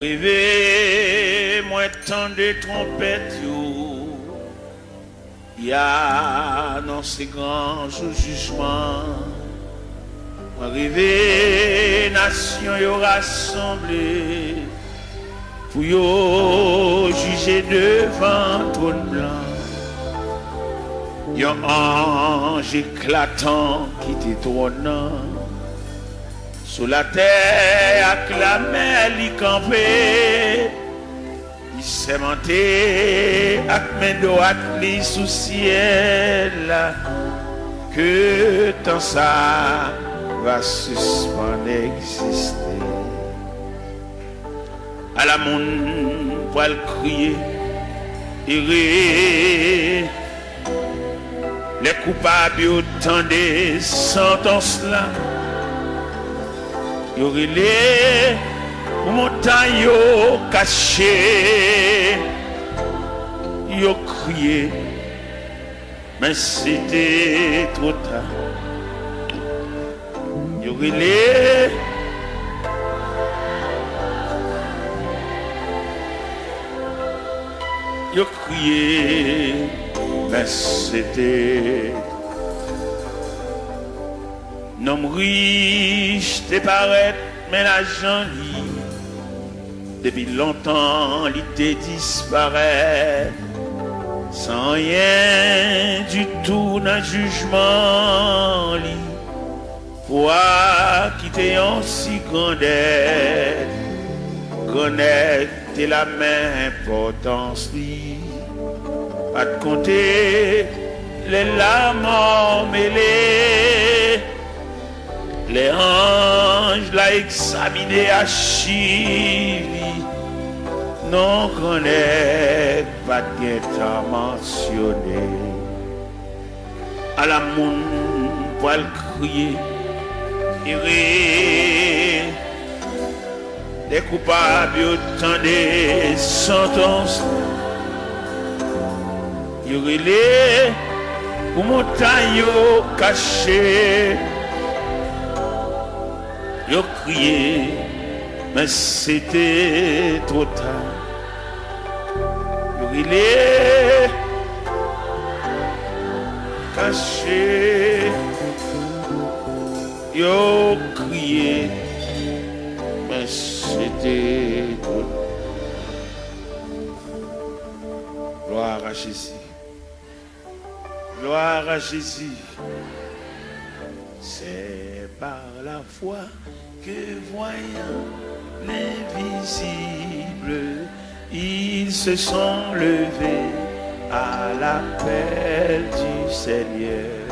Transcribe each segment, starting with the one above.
Rêvez, moi tant de trompettes, il y a dans ces grands jours jugement. Moi rêvez, nation y rassemblée, pour y juger devant trône blanc. Yon ange éclatant qui t'étonnant. Sous la terre, avec la mer, il campait. Il s'est monté, avec mes droites, il sous ciel. Que tant ça va suspendre exister. À la monde, pour le crier, errer. Les coupables autant des sentences là. Yo relé montagne yo caché. Yo crié. Mais c'était trop tard. Yo relé yo crié. Mais c'était nom riche te paraît mais l'argent li depuis longtemps il te disparaît sans rien du tout dans jugement li pour quitter en si grande aide connaître la même importance li pas de compter les larmes mêlées. Les anges l'ont examiné à Chili. Non connaît pas de temps mentionné. À la monde pour le crier. Errer. Les coupables autant des sentences. Yorele pour montagne caché. Yo crié, mais c'était trop tard. Yorele caché. Yo crié, mais c'était trop tard. Gloire à Jésus. Gloire à Jésus. C'est par la foi que voyant l'invisible, ils se sont levés à l'appel du Seigneur.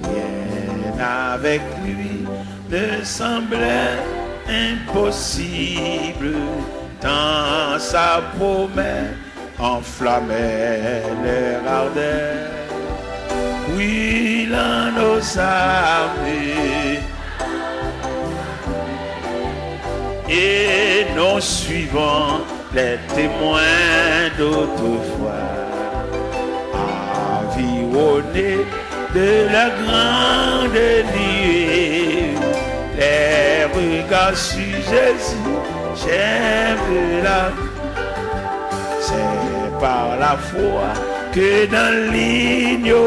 Rien avec lui ne semblait impossible, tant sa promesse enflammait leur ardeur. Oui, l'un nos armées et nos suivants, les témoins d'autrefois, environnés de la grande nuée, les regards sur Jésus, j'aime la. C'est par la foi que dans l'ignominie,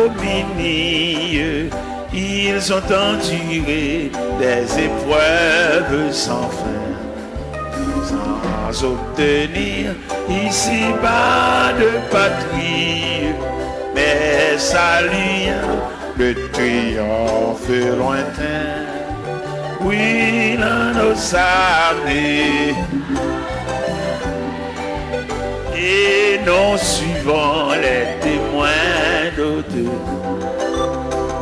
ils ont enduré des épreuves sans fin, sans obtenir ici-bas de patrie, mais saluant le triomphe lointain. Oui, dans nos armées et nos suivants, les témoins d'autrefois,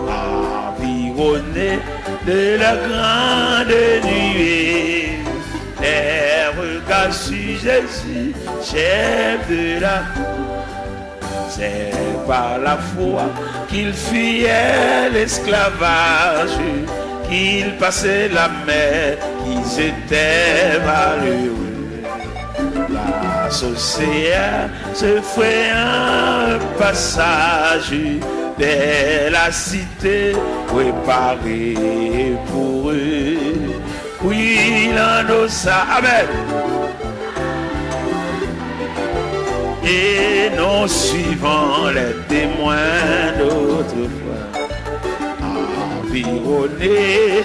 environnés de la grande nuée, les regards sur Jésus, chef de la. C'est par la foi qu'ils fuyaient l'esclavage, qu'ils passaient la mer, qu'ils étaient malheureux. L'océan se fait un passage vers la cité préparée pour eux. Oui, dans nos Amen. et non suivant les témoins d'autrefois, environnés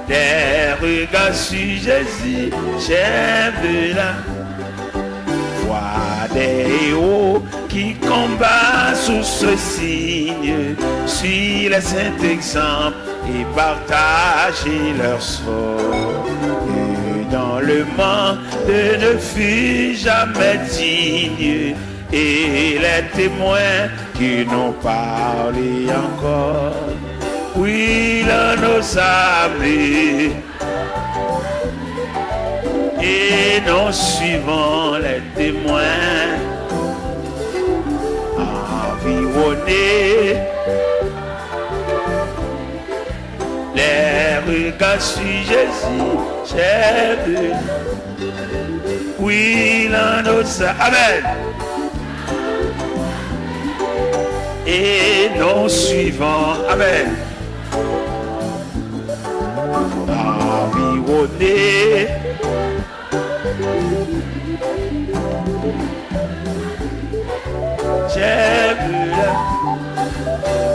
des regards sur Jésus, chef de la voix des héros qui combattent sous ce signe, suivent les saints exemples et partagent leur sort. Et dans le monde ne fut jamais digne, et les témoins qui n'ont parlé encore, oui, là nos amis, et nous suivons les témoins, environnés, les regards sur Jésus, chef de... Oui, là nos amis, amen. Et nous suivons, amen, environnés, j'ai vu là,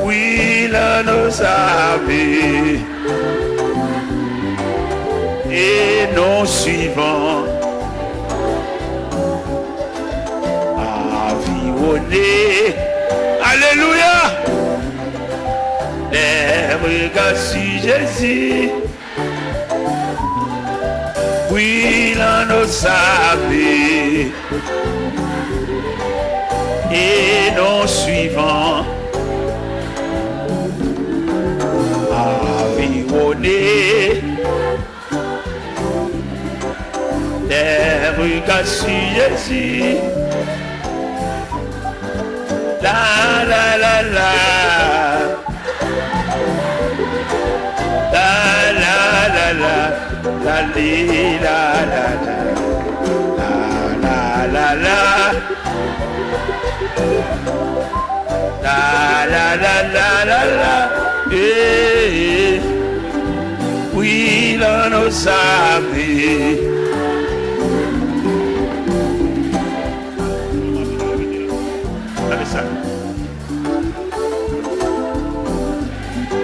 oui, là nos amis, et nous suivons, environnés, alléluia, les regards sur Jésus, oui, là nos amis, et nous suivons, environnés, les regards sur Jésus, la la la la, la la la la, la li la la la, la la la, la la la la la la, eh, oui, là nos amis.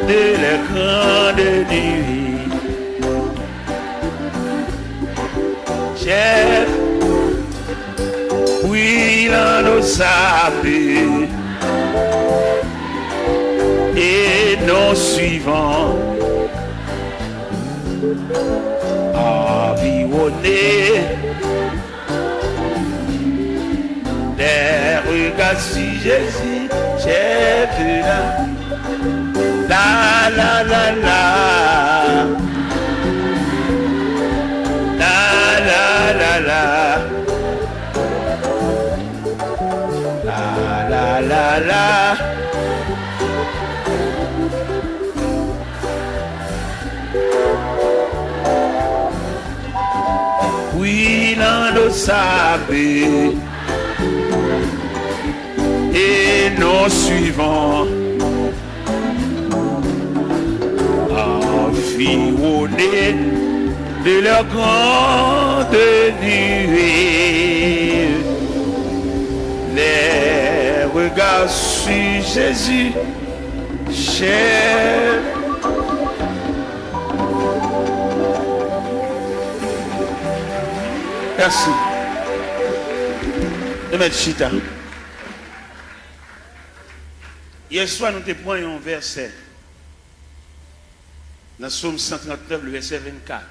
De la grande nuit, chef, oui, là nos amis, et nous suivons, environnés, des regards sur Jésus, chef de la la la la, la la la la, la la la la, oui, là nous savons, et nous suivons, environnés de leur grande nuée, les regards sur Jésus, cher. Merci. De mettre chita. Hier soir, nous te prenons un verset. Dans Psaume 139, le verset 24.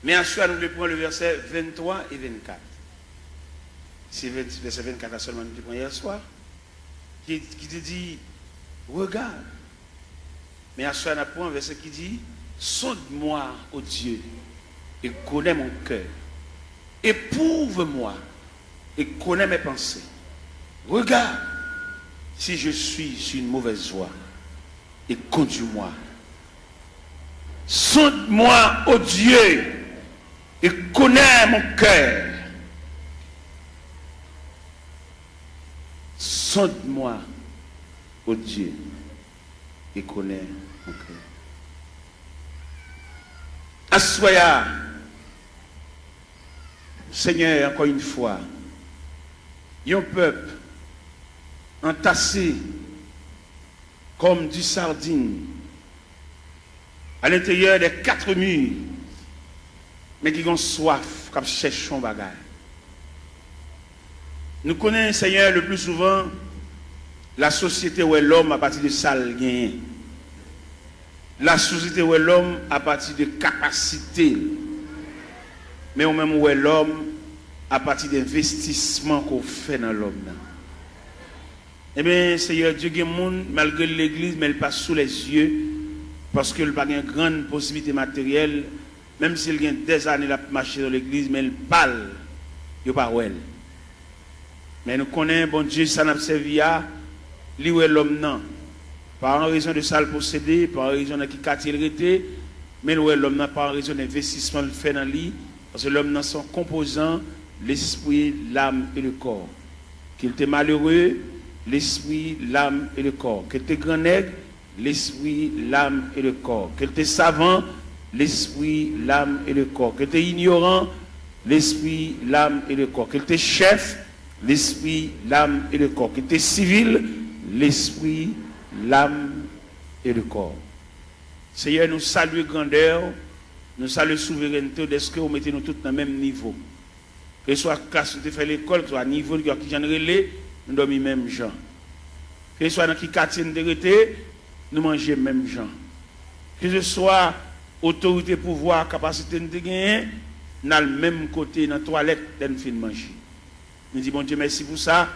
Mais à soir, nous le prenons le verset 23 et 24. C'est le verset 24 seulement nous le prenons hier soir. Qui te dit, regarde. Mais à soir, nous prenons un verset qui dit, sonde-moi, ô Dieu, et connais mon cœur. Éprouve-moi et connais mes pensées. Regarde si je suis sur une mauvaise voie et conduis-moi. Sonde-moi, ô Dieu, et connais mon cœur. Sonde-moi, ô Dieu, et connais mon cœur. Assoya, Seigneur, encore une fois, un peuple entassé comme du sardine à l'intérieur des 4 murs, mais qui ont soif, comme cherchons bagaille. Nous connaissons, Seigneur, le plus souvent la société où est l'homme à partir de sale gain. La société où est l'homme à partir de capacité. Mais au même où est l'homme à partir d'investissement qu'on fait dans l'homme. Eh bien, Seigneur Dieu, il y a des gens, malgré l'église, mais il passe sous les yeux, parce qu'il n'a pas une grande possibilité matérielle, même s'il y a des années à marcher dans l'église, mais il parle, il n'y a pas où elle. Mais nous connaissons, bon Dieu, ça n'a pas servi à lui où est l'homme, non. Pas en raison de ça le posséder, pas en raison de qui il était, mais où est l'homme, non, pas en raison d'investissement le fait dans lui, parce que l'homme, non, son composant, l'esprit, l'âme et le corps. Qu'il était malheureux, l'esprit, l'âme et le corps. Qu'il était grand nègre, l'esprit, l'âme et le corps. Qu'il était savant, l'esprit, l'âme et le corps. Qu'il était ignorant, l'esprit, l'âme et le corps. Qu'il était chef, l'esprit, l'âme et le corps. Qu'il était civil, l'esprit, l'âme et le corps. Seigneur, nous saluons grandeur, nous saluons souveraineté, est-ce que vous mettez nous tous dans le même niveau? Que ce soit classe de faire l'école, que ce soit niveau qui j'en relais, nous dormons même gens. Que ce soit dans qui quartier de rété, nous mangeons même gens. Que ce soit autorité, pouvoir, capacité de gagner, nous avons le même côté dans la toilette de nous finir manger. Nous disons, bon Dieu, merci pour ça.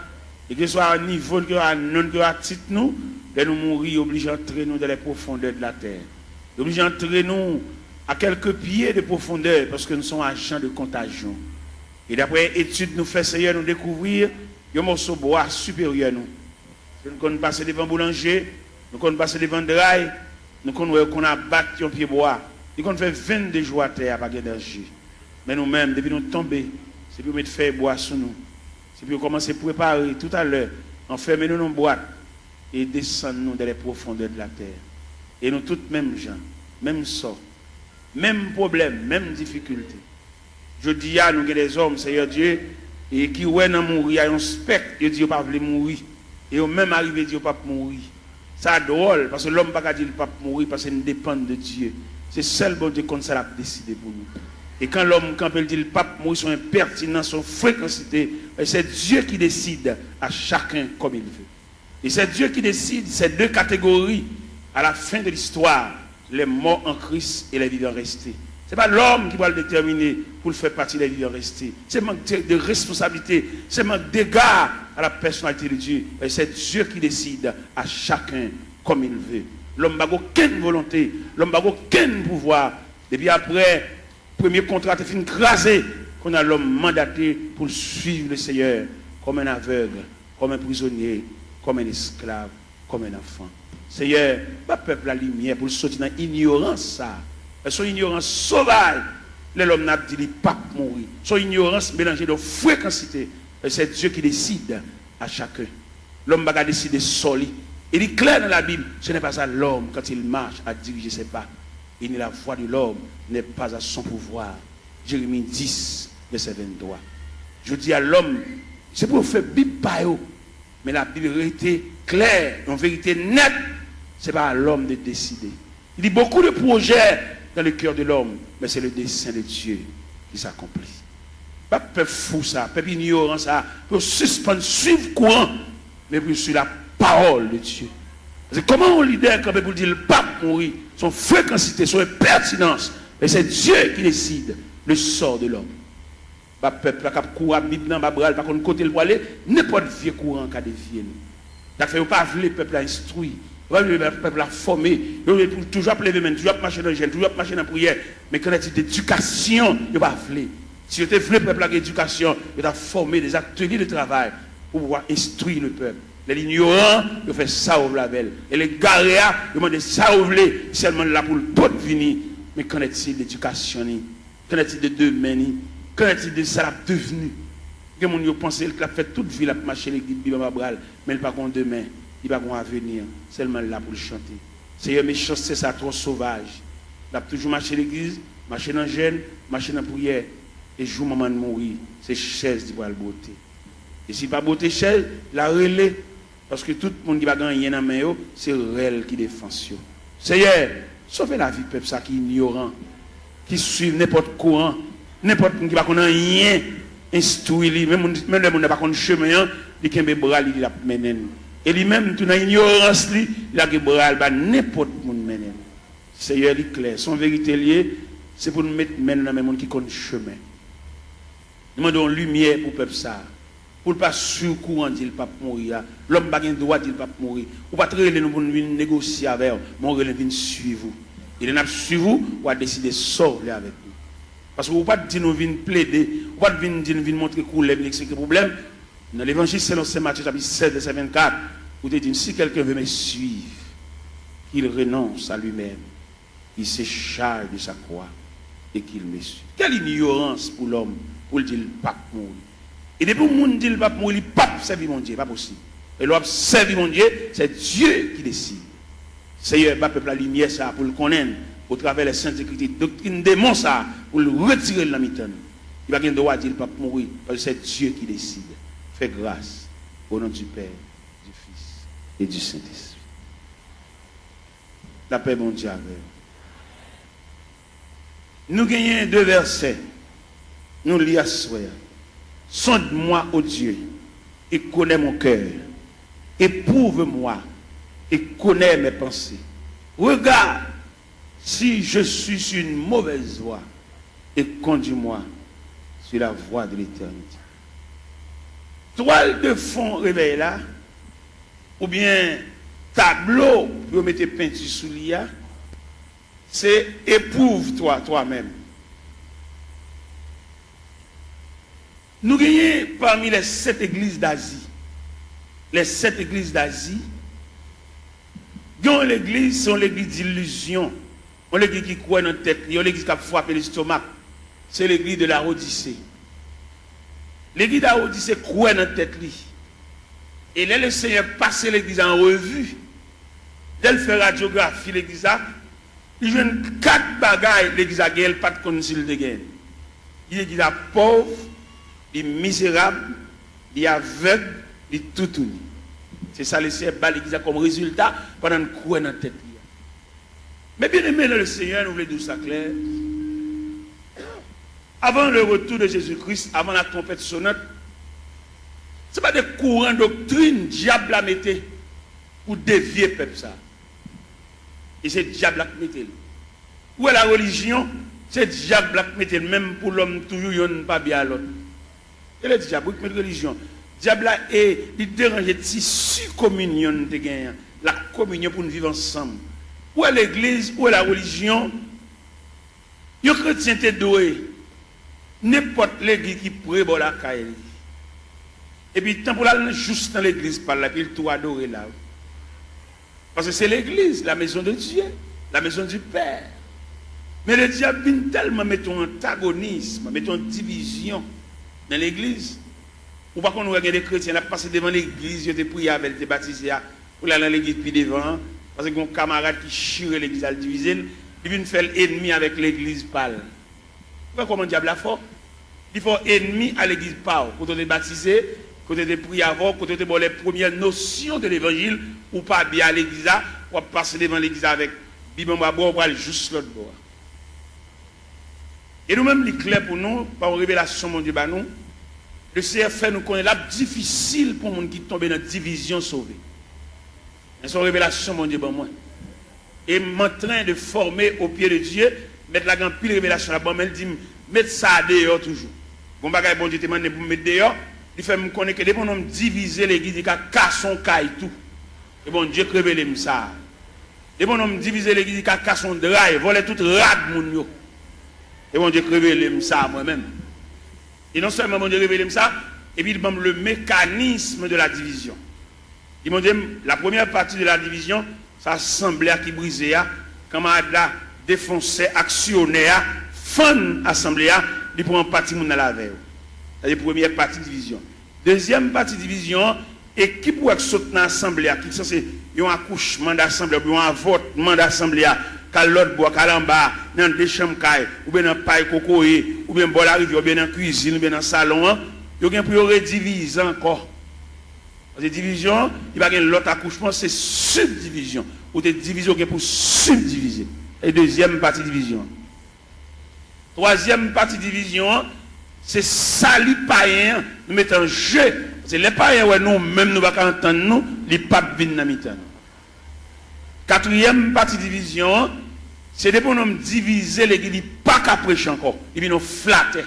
Et que ce soit à niveau, que à non, que à titre nous, de nous mourir, obligés d'entrer nous dans les profondeurs de la terre. Obligés d'entrer nous à quelques pieds de profondeur, parce que nous sommes agents de contagion. Et d'après études nous fait Seigneur nous découvrir un morceau de bois supérieur nous. Nous connaissons passer devant boulanger, nous connaissons passer devant drail, nous connaissons qu'on a battu un pied bois. Nous connaissons fait 22 jours à terre avec d'énergie. Mais nous-mêmes, depuis nous tomber, c'est pour mettre faire bois sur nous. C'est pour commencer à préparer tout à l'heure, enfermer nous dans une boîte et descendre nous dans les profondeurs de la terre. Et nous tous mêmes gens, même sort, même problème, même difficulté. Je dis à nous que des hommes, Seigneur Dieu, et qui ouais dans mourir, il y a un spectre, ils disent pas veulent mourir. Et au même arrivé, ils disent pas mourir. Ça drôle, parce que l'homme pas dire pas mourir parce qu'il dépend de Dieu. C'est seul bon Dieu comme ça l'a décidé pour nous. Et quand l'homme, quand il dit le pape mourir, son impertinence, son fréquencité, c'est Dieu qui décide à chacun comme il veut. Et c'est Dieu qui décide ces 2 catégories à la fin de l'histoire, les morts en Christ et les vivants restés. Ce n'est pas l'homme qui va le déterminer pour le faire partie des vivants restés. C'est manque de responsabilité, c'est manque d'égard à la personnalité de Dieu. Et c'est Dieu qui décide à chacun comme il veut. L'homme n'a aucune volonté, l'homme n'a aucun pouvoir. Et puis après, premier contrat est fini crasé, qu'on a l'homme mandaté pour suivre le Seigneur comme un aveugle, comme un prisonnier, comme un esclave, comme un enfant. Seigneur, pas peuple la lumière pour sortir dans l'ignorance ça. Son ignorance sauvage, l'homme n'a dit pas mourir. Son ignorance mélangée de fréquencité. C'est Dieu qui décide à chacun. L'homme va décider seul. Il est clair dans la Bible, ce n'est pas ça l'homme quand il marche à diriger ses pas. Et la voix de l'homme n'est pas à son pouvoir. Jérémie 10, verset 23. Je dis à l'homme, c'est pour faire Bible par eux. Mais la Bible était claire, en vérité nette. Ce n'est pas à l'homme de décider. Il y a beaucoup de projets dans le cœur de l'homme, mais c'est le dessein de Dieu qui s'accomplit. Pas peuple fou ça, peuple ignorant ça, pour suspendre, suivre courant, mais pour suivre la parole de Dieu. Parce que comment on leader quand pour dire le pape mourir, son fréquencité, son pertinence, et c'est Dieu qui décide le sort de l'homme. Pas peuple qui court à Bible dans Babral, par contre côté le aller, n'importe vieux courant qui a dévié nous. D'accord, pas le peuple à instruire. Le peuple a formé, il faut toujours lever main, toujours marcher dans le gène, toujours marcher dans la prière. Mais quand il y a d'éducation, il ne va pas vouloir. Si vous voulez le peuple à l'éducation, il a formé des ateliers de travail pour pouvoir instruire le peuple. Les ignorants, ils font ça au label. Et les garéas, ils demandent ça au blé, seulement là pour le tout venir. Mais qu'en est-il d'éducation? Qu'en est-il de demain? Qu'en est-il de ça devenu? Que mon yo pense qu'il a fait toute vie, il a marché l'église, mais il n'a pas demain. Il va avoir un avenir, seulement là pour le chanter. Seigneur, mes choses, c'est ça trop sauvage. Il a toujours marché l'église, marché dans le gène, marché dans la prière. Et jour maman mourir, c'est chaise qui va le beauté. Et si pas beauté chaise, la relais parce que tout le monde qui va gagner dans main c'est elle qui défend. Seigneur, sauvez la vie peuple ça qui est ignorant, qui suit n'importe courant, n'importe qui va connaître rien, instruit même le monde n'a pas connaît chemin, il kembe bras il la menen. Et lui-même tout dans ignorance il a que bras ba n'importe monde menen. Seigneur il clair, son vérité liée, c'est pour nous mettre maintenant dans monde qui connaît chemin. Nous demandons lumière pour peuple ça. Pour ne pas sur courant dit pas mourir. L'homme pas gain droit dit pas mourir. Ou pas très nous pour venir négocier avec vous, mon relève vient suivre vous. Il n'a suivre vous ou a décider sortir avec nous. Parce que vous pas dire nous venir plaider, ou pas venir dire nous venir montrer couleur expliquer problème. Dans l'évangile selon Saint Matthieu chapitre 7 verset 24, vous dites si quelqu'un veut me suivre, qu'il renonce à lui-même, il se charge de sa croix et qu'il me suit. Quelle ignorance pour l'homme pour dire pas mourir. Et depuis que le monde dit le pape mourir, il ne peut pas servir mon Dieu, pas possible. Et l'homme servir mon Dieu, c'est Dieu qui décide. Seigneur, pas peuple la lumière ça pour le connaître, au travers des saintes écritures, doctrine démon ça pour le retirer de la mi-temps. Il va pas droit de dire le pape mourir, parce que c'est Dieu qui décide. Fais grâce au nom du Père, du Fils et du Saint-Esprit. La paix mon Dieu avec vous. Nous gagnons 2 versets. Nous lisons ce soir. Sonde-moi, ô Dieu, et connais mon cœur. Éprouve-moi et connais mes pensées. Regarde si je suis sur une mauvaise voie et conduis-moi sur la voie de l'éternité. Toile de fond réveille là, ou bien tableau pour mettre peinture sous l'IA, c'est éprouve-toi toi-même. Nous gagnons parmi les 7 églises d'Asie. Les 7 églises d'Asie. L'église, c'est l'église d'illusion. On l'église qui croit dans la tête, on l'église qui a frappé l'estomac. C'est l'église de la Odyssée. L'église de la Odyssée croit dans la tête. Et là, le Seigneur passe l'église en revue. Dès qu'il fait radiographie, l'église a, il joue 4 bagailles, l'église a gagné, pas de concile de gain. L'église a pauvre, il est misérable, il est aveugle, il est tout uni. C'est ça le Seigneur bat l'église comme résultat pendant que nous dans la tête. Mais bien aimé le Seigneur, nous voulons dire ça clair. Avant le retour de Jésus-Christ, avant la trompette sonnante, ce n'est pas des courants doctrine diable a metté pour dévier le peuple ça. Et c'est diable qui metté. Où est la religion? C'est diable qui metté même pour l'homme toujours il n'y a pas bien à l'autre. Et le diable qui met religion. Diable est il dérange tissu communion de gagner la communion pour nous vivre ensemble. Où est l'église, où est la religion? Les chrétiens te doué. N'importe l'église qui pourrait bon la caille. Et puis tant pour aller juste dans l'église par là, puis il tout adorer là. Parce que c'est l'église, la maison de Dieu, la maison du Père. Mais le diable vient tellement mettre un antagonisme, mettre une division dans l'église. Ou pas qu'on regarde des chrétiens, là passer devant l'église, ils te prié avec, te baptisé, pour aller dans l'église puis devant, parce que un camarade qui chire l'église à le diviser, il vient faire l'ennemi avec l'église pâle. Vous voyez comment le diable a fort? Il faut ennemi à l'église pâle. Quand on est baptisé, quand on est prié avant, quand on est bon les premières notions de l'évangile, ou pas bien à l'église, ou passer devant l'église avec bibamba bois, ou aller juste l'autre bois. Et nous-mêmes, il est clair pour nous, par une révélation, mon Dieu, bah nous, le Seigneur fait nous connaître la difficile pour les gens qui tombent dans la division sauvée. C'est une révélation, mon Dieu, bon moi. Et en train de former au pied de Dieu, mettre la grande pile révélation là-bas, mais il dit, mettre ça dehors toujours. Bon bagage, bon Dieu te demande pour mettre dehors, il fait me connaître que dès qu'on a divisé l'église, il a cassé son caille tout. Et bon Dieu révèle ça. Dès qu'on a divisé l'église, il a cassé son drive, volé tout rad mon yo. Et bon Dieu révèle ça moi-même. Et non seulement mon Dieu révèle ça, et puis il montre le mécanisme de la division. Il m'a dit, la première partie de la division, ça semblait qui brisait, quand on a défoncé, actionné, fan assemblée, il prend partie de la veille. C'est la première partie de division. Deuxième partie de division, équipe qui saute dans l'assemblée, qui sont un accouchement d'assemblée, ou un votement d'assemblée, qu'à l'autre bois, qu'à l'en bas, dans des chambres, ou bien dans paille cocoé, ou bien bon la rivière, ou bien dans la cuisine, ou bien dans le salon, il y a pour rediviser encore. Parce que division, il va y avoir l'autre accouchement, c'est subdivision. Ou des divisions pour subdiviser. Et deuxième partie division. Troisième partie division, c'est salut païen, nous mettons en jeu. C'est les païens, ouais, nous, même nous, ne pouvons pas entendre nous, les papes viennent dans le temps. Quatrième partie division, c'est des bonhommes diviser l'église, ils ne pas qu'à prêcher encore, ils viennent nous flatter.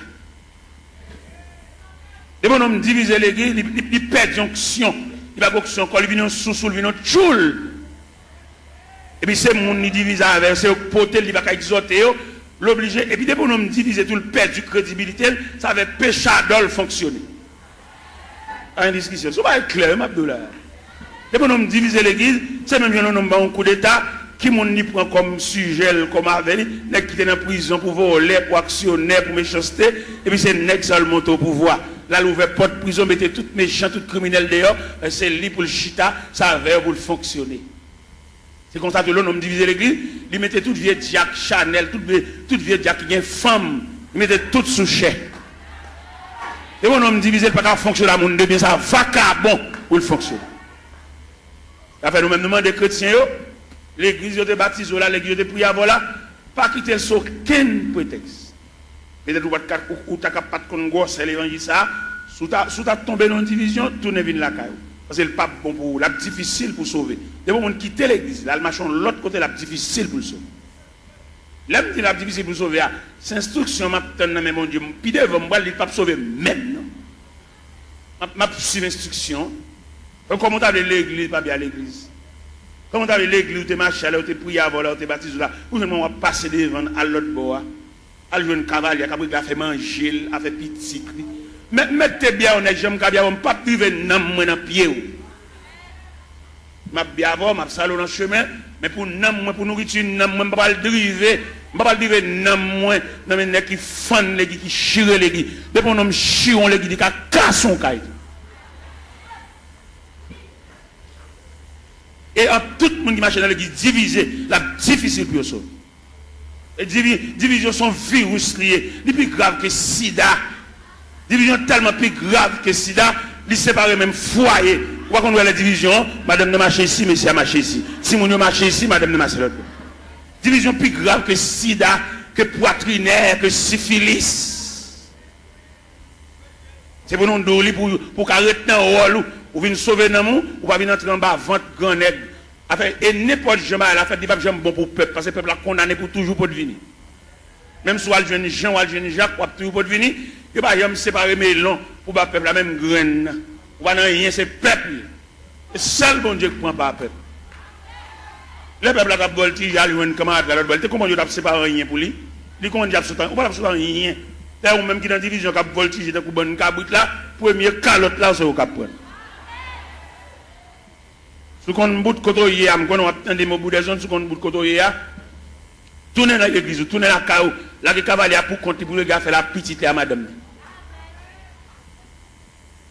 Les bonhommes diviser l'église, ils perdent jonction, ils ne pas encore, ils viennent sous, ils viennent tchoul. Et puis c'est mon qui divise avec, c'est poter, il va exhorter, l'obliger. Et puis des bonhommes diviser tout le perd du crédibilité, ça va péché d'ol fonctionner. À une discussion, ça va être clair, Abdoulaye. Les bonhommes diviser l'église, c'est même un coup d'État qui m'ont prend comme sujet, comme avenir, qui était dans la prison pour voler, pour actionner, pour méchanceté, et puis c'est nèg seulement au pouvoir. Là, l'ouvert porte prison, mettez tout méchant, tout criminel dehors, c'est lui pour le chita, ça va pour le fonctionner. C'est comme ça que l'homme divisait l'église, il mettait tout vieux Jack Chanel, tout vieux Jack qui est femme, il mettait tout sous chèque. Et mon homme divisé, il ne peut pas fonctionner à mon bien, ça vacabon pour le fonctionner. Après, nous-mêmes, nous demandons des chrétiens, l'église de baptisé là, l'église de prière là, pas quitter sur aucun prétexte. Peut-être ou tu n'as pas de gosse, l'évangile ça, sous ta tombé dans une division, tout ne vient la caillou. Parce que le pape bon pour la difficile pour sauver. Des gens qui quittent l'église, là, le machin de l'autre côté, la difficile pour sauver. Là, je dis la difficile pour sauver, c'est instruction, je mais mon Dieu, puis devant moi, il ne pas sauver même. Je suis l'instruction. Comment tu as l'église, pas bien l'église. Comment tu as l'église, où tu es marché, où tu es prié avant, où tu es baptisé là, où tu vas passer devant à l'autre bord, à jouer un cavalier, qui a fait manger, a fait petit. Mais mettez bien, on est jamais bien, on ne peut pas priver dans le pied. Je bien avant, je salon dans le chemin, mais pour nourriture, je ne peux pas le driver. Je ne peux pas le driver dans le qui fan, qui chire les guides. Depuis qu'on a chire les guides, qui casse son caille. Et en tout le monde qui marche dans l'église divisé, la difficile pour eux. Les divisions sont virus liés, les plus graves que sida. Division tellement plus grave que sida, ils séparent même foyer. Pourquoi qu'on voit la division, madame ne marche ici, monsieur a marché ici. Si mon marche ici, madame ne marche l'autre. Division plus grave que sida, que poitrinaire, que syphilis. C'est pour nous donner pour qu'arrêter dans le rôle, ou venir sauver dans le monde, ou pas venir entrer en bas, vente grand nègre. Et n'importe jamais, la fête n'est pas bon pour le peuple, parce que le peuple a condamné pour toujours pour devenir. Même si on jeune Jean ou on jeune Jacques, on toujours pour devenir, il n'y a pas séparer mes longs pour le peuple, la même graine. On va rien, c'est le peuple. C'est seul bon Dieu qui prend pas le peuple. Le peuple a voltigé, il a un camarade à l'autre voltigé. Comment Dieu a séparé rien pour lui? Il dit qu'on a sauté, on va pas séparer rien. D'ailleurs, même qui dans la division qui a voltigé dans le bon cabrit là, premier calotte là, c'est au cap. Si on bout de côté, on a entendu mon bout de zone, si on bout de côté, tournez dans l'église, tournez dans la caou, là, le cavalier pour compter pour le gars faire la petite à madame.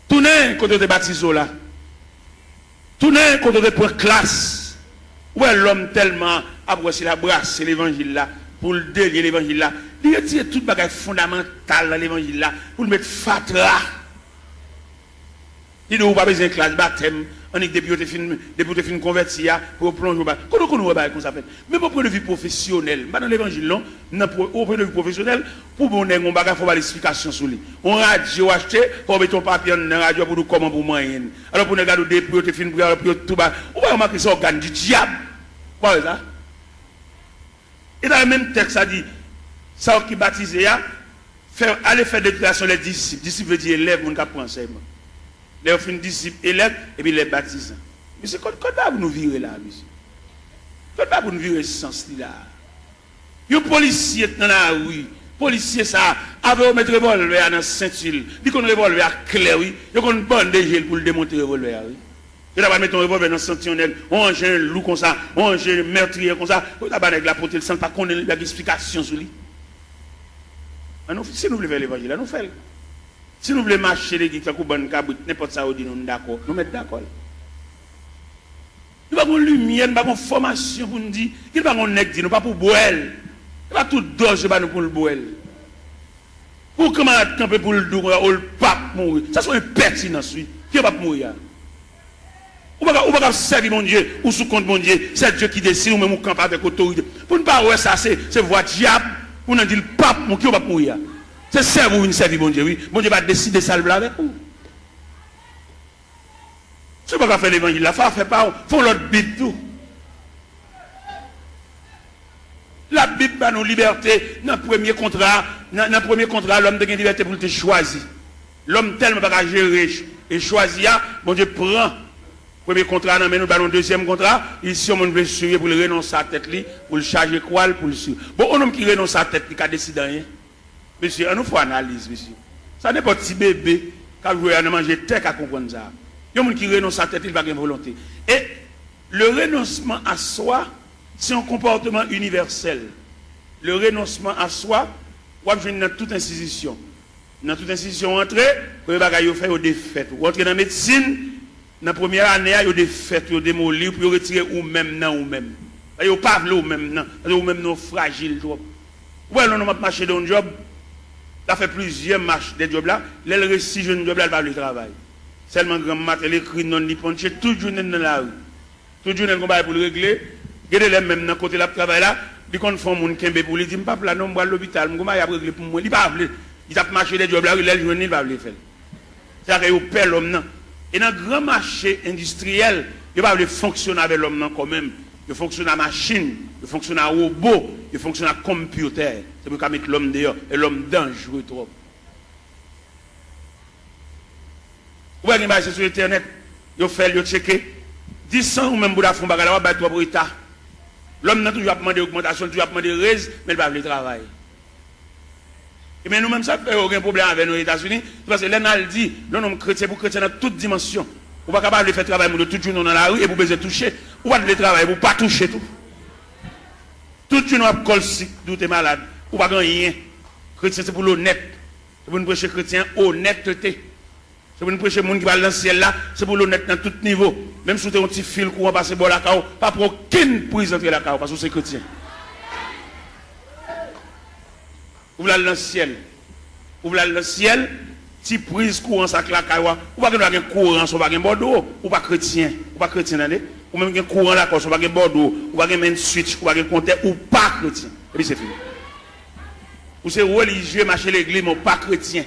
Tournez côté de baptisé là. Tournez côté de point classe. Où est l'homme tellement apprécié la brasse, c'est l'évangile là, pour le délier l'évangile là. Il retire tout bagage fondamental dans l'évangile là, pour le mettre fatra. Il ne doit pas besoin de classe baptême. On est depuis que tu converti pour plonger. Comment on va comme ça fait? Mais pour point de vue professionnel, dans l'évangile, non, au point de vue professionnel, pour qu'on ait un bagage, il faut avoir l'explication sur lui. On radio acheté, pour mettre ton papier dans la radio pour nous comment pour moyen. Alors pour nous regarder des pour te film pour tout bas. On va remarquer ça organe du diable. Quoi ça? Et dans le même texte, ça dit, ça qui baptise, aller faire des déclarations les disciples. Disciples veut dire élève, mon cap enseignement. Les fin disciples élèves et puis les baptisants. Mais c'est quoi pour nous virer là, monsieur? Quoi pour nous virer ce sens-là? Les policiers dans la rue, policiers ça, avec mettre revolver dans la ceinture, ils ont un revolver clair, oui, ils ont une bonne gel pour le démonter le revolver, oui. Ils ont mettre un revolver dans le ceinture, on a un loup comme ça, on a un meurtrier comme ça, on a la portée, le sang, pas qu'on ait une explication sur lui. Si nous voulons faire l'évangile, nous faisons. Si nous voulons marcher les guides, n'importe ça, nous sommes d'accord. Nous mettons d'accord. Nous n'avons pas de lumière, nous n'avons pas de formation pour nous dire. Nous n'avons pas de nègre, nous pas pour boire. Nous n'avons pas tout d'orge pour nous pour le boire. Ou comment camper pour le dos, ou le pape mourir. Ça c'est impertinence, oui. Qui va mourir? Ou pas servir mon Dieu, ou sous compte mon Dieu, c'est Dieu qui décide, ou même ou camper avec autorité. Pour ne pas voir ça, c'est voix diable, pour ne dire le pape, qui va mourir. C'est servir ou servir mon Dieu, oui. Mon Dieu va décider ça avec vous. Si vous ne pouvez pas faire l'évangile, la fait pas, faut l'autre Bible tout. La Bible va nous liberté. Dans le premier contrat, l'homme a une liberté pour te choisir. L'homme tellement pas gérer et choisir, bon Dieu prend. Premier contrat, nous nous allons deuxième contrat. Ici, on veut suivre pour le renoncer à la tête, pour le charger quoi, pour le suivre. Bon, un homme qui renonce à la tête, il a décidé rien. Monsieur, on nous faut analyse, monsieur. Ça n'est pas petit bébé qui a joué à manger tête à comprendre ça. Il y a un homme qui renonce à la tête, il va avoir une volonté. Et le renoncement à soi, c'est un comportement universel. Le renoncement à soi, on va dans toute institution. Dans toute institution, entrer, vous allez faire des fêtes. Vous entrez dans la médecine, dans la première année, il y a des fêtes, il y a des mots libres, pour retirer ou-même, non, ou-même. Il n'y a pas de ou-même, non. Ou-même, non, fragile. Ouais, on a marché dans un job, il a fait plusieurs marches des jobs là, il a réussi un job là, il va le travail. Seulement, grand matin, il écrit non, il punche, tout le jour dans la rue. Tout le jour, il va pour le régler. Regardez les mêmes dans côté de la travail là, ils font mon kembe pour lui dire pas là non, moi l'hôpital, moi il a régler pour moi, il pas veut. Il a marché des jobs là, il a journée, il va le faire. C'est que il perd l'homme non. Et dans grand marché industriel, il va fonctionner avec l'homme non quand même. Il fonctionne à machine, il fonctionne à robot, il fonctionne à computer. C'est pour mettre l'homme dehors et l'homme dangereux trop. Vous voyez l'image sur internet, il fait le checker 10 ans ou même pour la fond bagala va battre pour état. L'homme n'a toujours demandé augmentation, toujours demandé raise, mais il va le travail. Et bien nous-mêmes, ça fait aucun problème avec nos États-Unis, parce que l'État dit, non, non, chrétien pour chrétien dans toutes dimensions. Vous n'êtes pas capable de faire travail pour tout le monde dans la rue et vous besoin toucher. Vous ne pouvez pas travailler, vous ne pouvez pas toucher tout. Tout le monde a si vous êtes malade. Vous ne pouvez pas rien. Chrétien, c'est pour l'honnête. C'est pour nous prêcher chrétien, honnêteté. C'est pour nous prêcher les gens qui va dans le ciel là, c'est pour l'honnête dans tout niveau. Même si vous avez un petit fil qui va passer par la cao, pas pour aucune prise entre la cao, parce que c'est chrétien. Vous voulez aller dans le ciel. Vous voulez aller dans le ciel, si prise courant ça la cao, ou pas un courant, ou pas un bordeaux, ou pas chrétien, ou pas chrétien, ou même un courant là, ou pas un bordeaux, ou pas un switch, ou pas un compteur, ou pas chrétien. Et puis c'est fini. Ou c'est religieux, marcher l'église, mais pas chrétien.